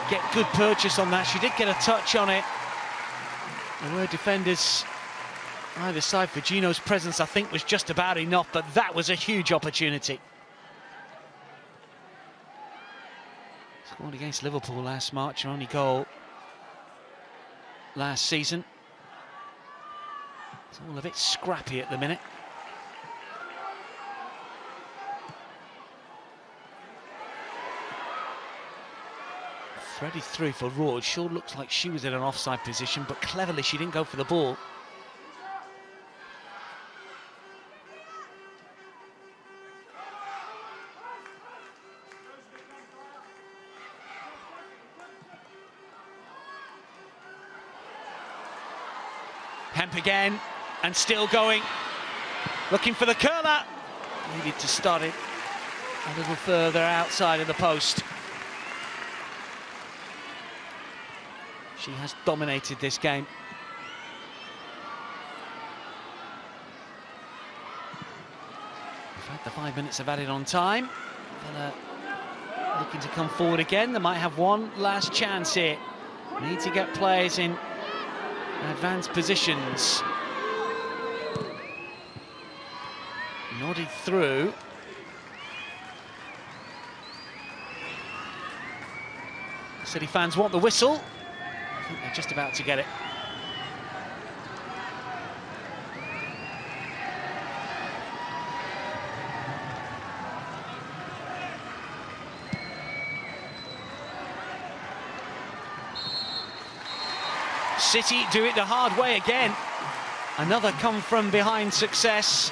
get good purchase on that. She did get a touch on it. There were defenders either side. For Gino's presence, I think, was just about enough, but that was a huge opportunity. Scored against Liverpool last March, her only goal last season. It's all a bit scrappy at the minute. Threaded through for Roord. Sure looks like she was in an offside position, but cleverly she didn't go for the ball. Hemp again. And still going, looking for the curler. Needed to start it a little further outside of the post. She has dominated this game. We've had the 5 minutes of added on time. Villa looking to come forward again. They might have one last chance here. Need to get players in advanced positions. Nodded through. City fans want the whistle. I think they're just about to get it. City do it the hard way again. Another come from behind success.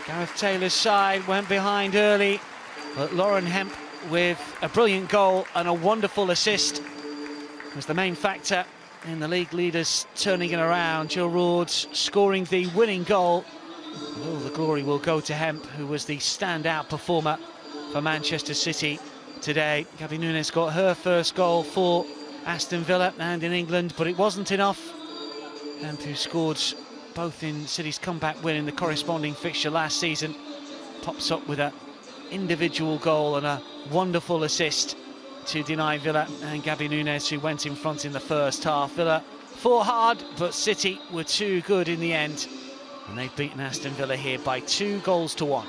Gareth Taylor's side went behind early, but Lauren Hemp with a brilliant goal and a wonderful assist was the main factor in the league leaders turning it around. Jill Roord scoring the winning goal. All the glory will go to Hemp, who was the standout performer for Manchester City today. Gabby Nunes got her first goal for Aston Villa and in England, but it wasn't enough. Hemp, who scored both in City's comeback win in the corresponding fixture last season, pops up with an individual goal and a wonderful assist to deny Villa and Gabby Nunes, who went in front in the first half. Villa fought hard, but City were too good in the end, and they've beaten Aston Villa here by 2-1.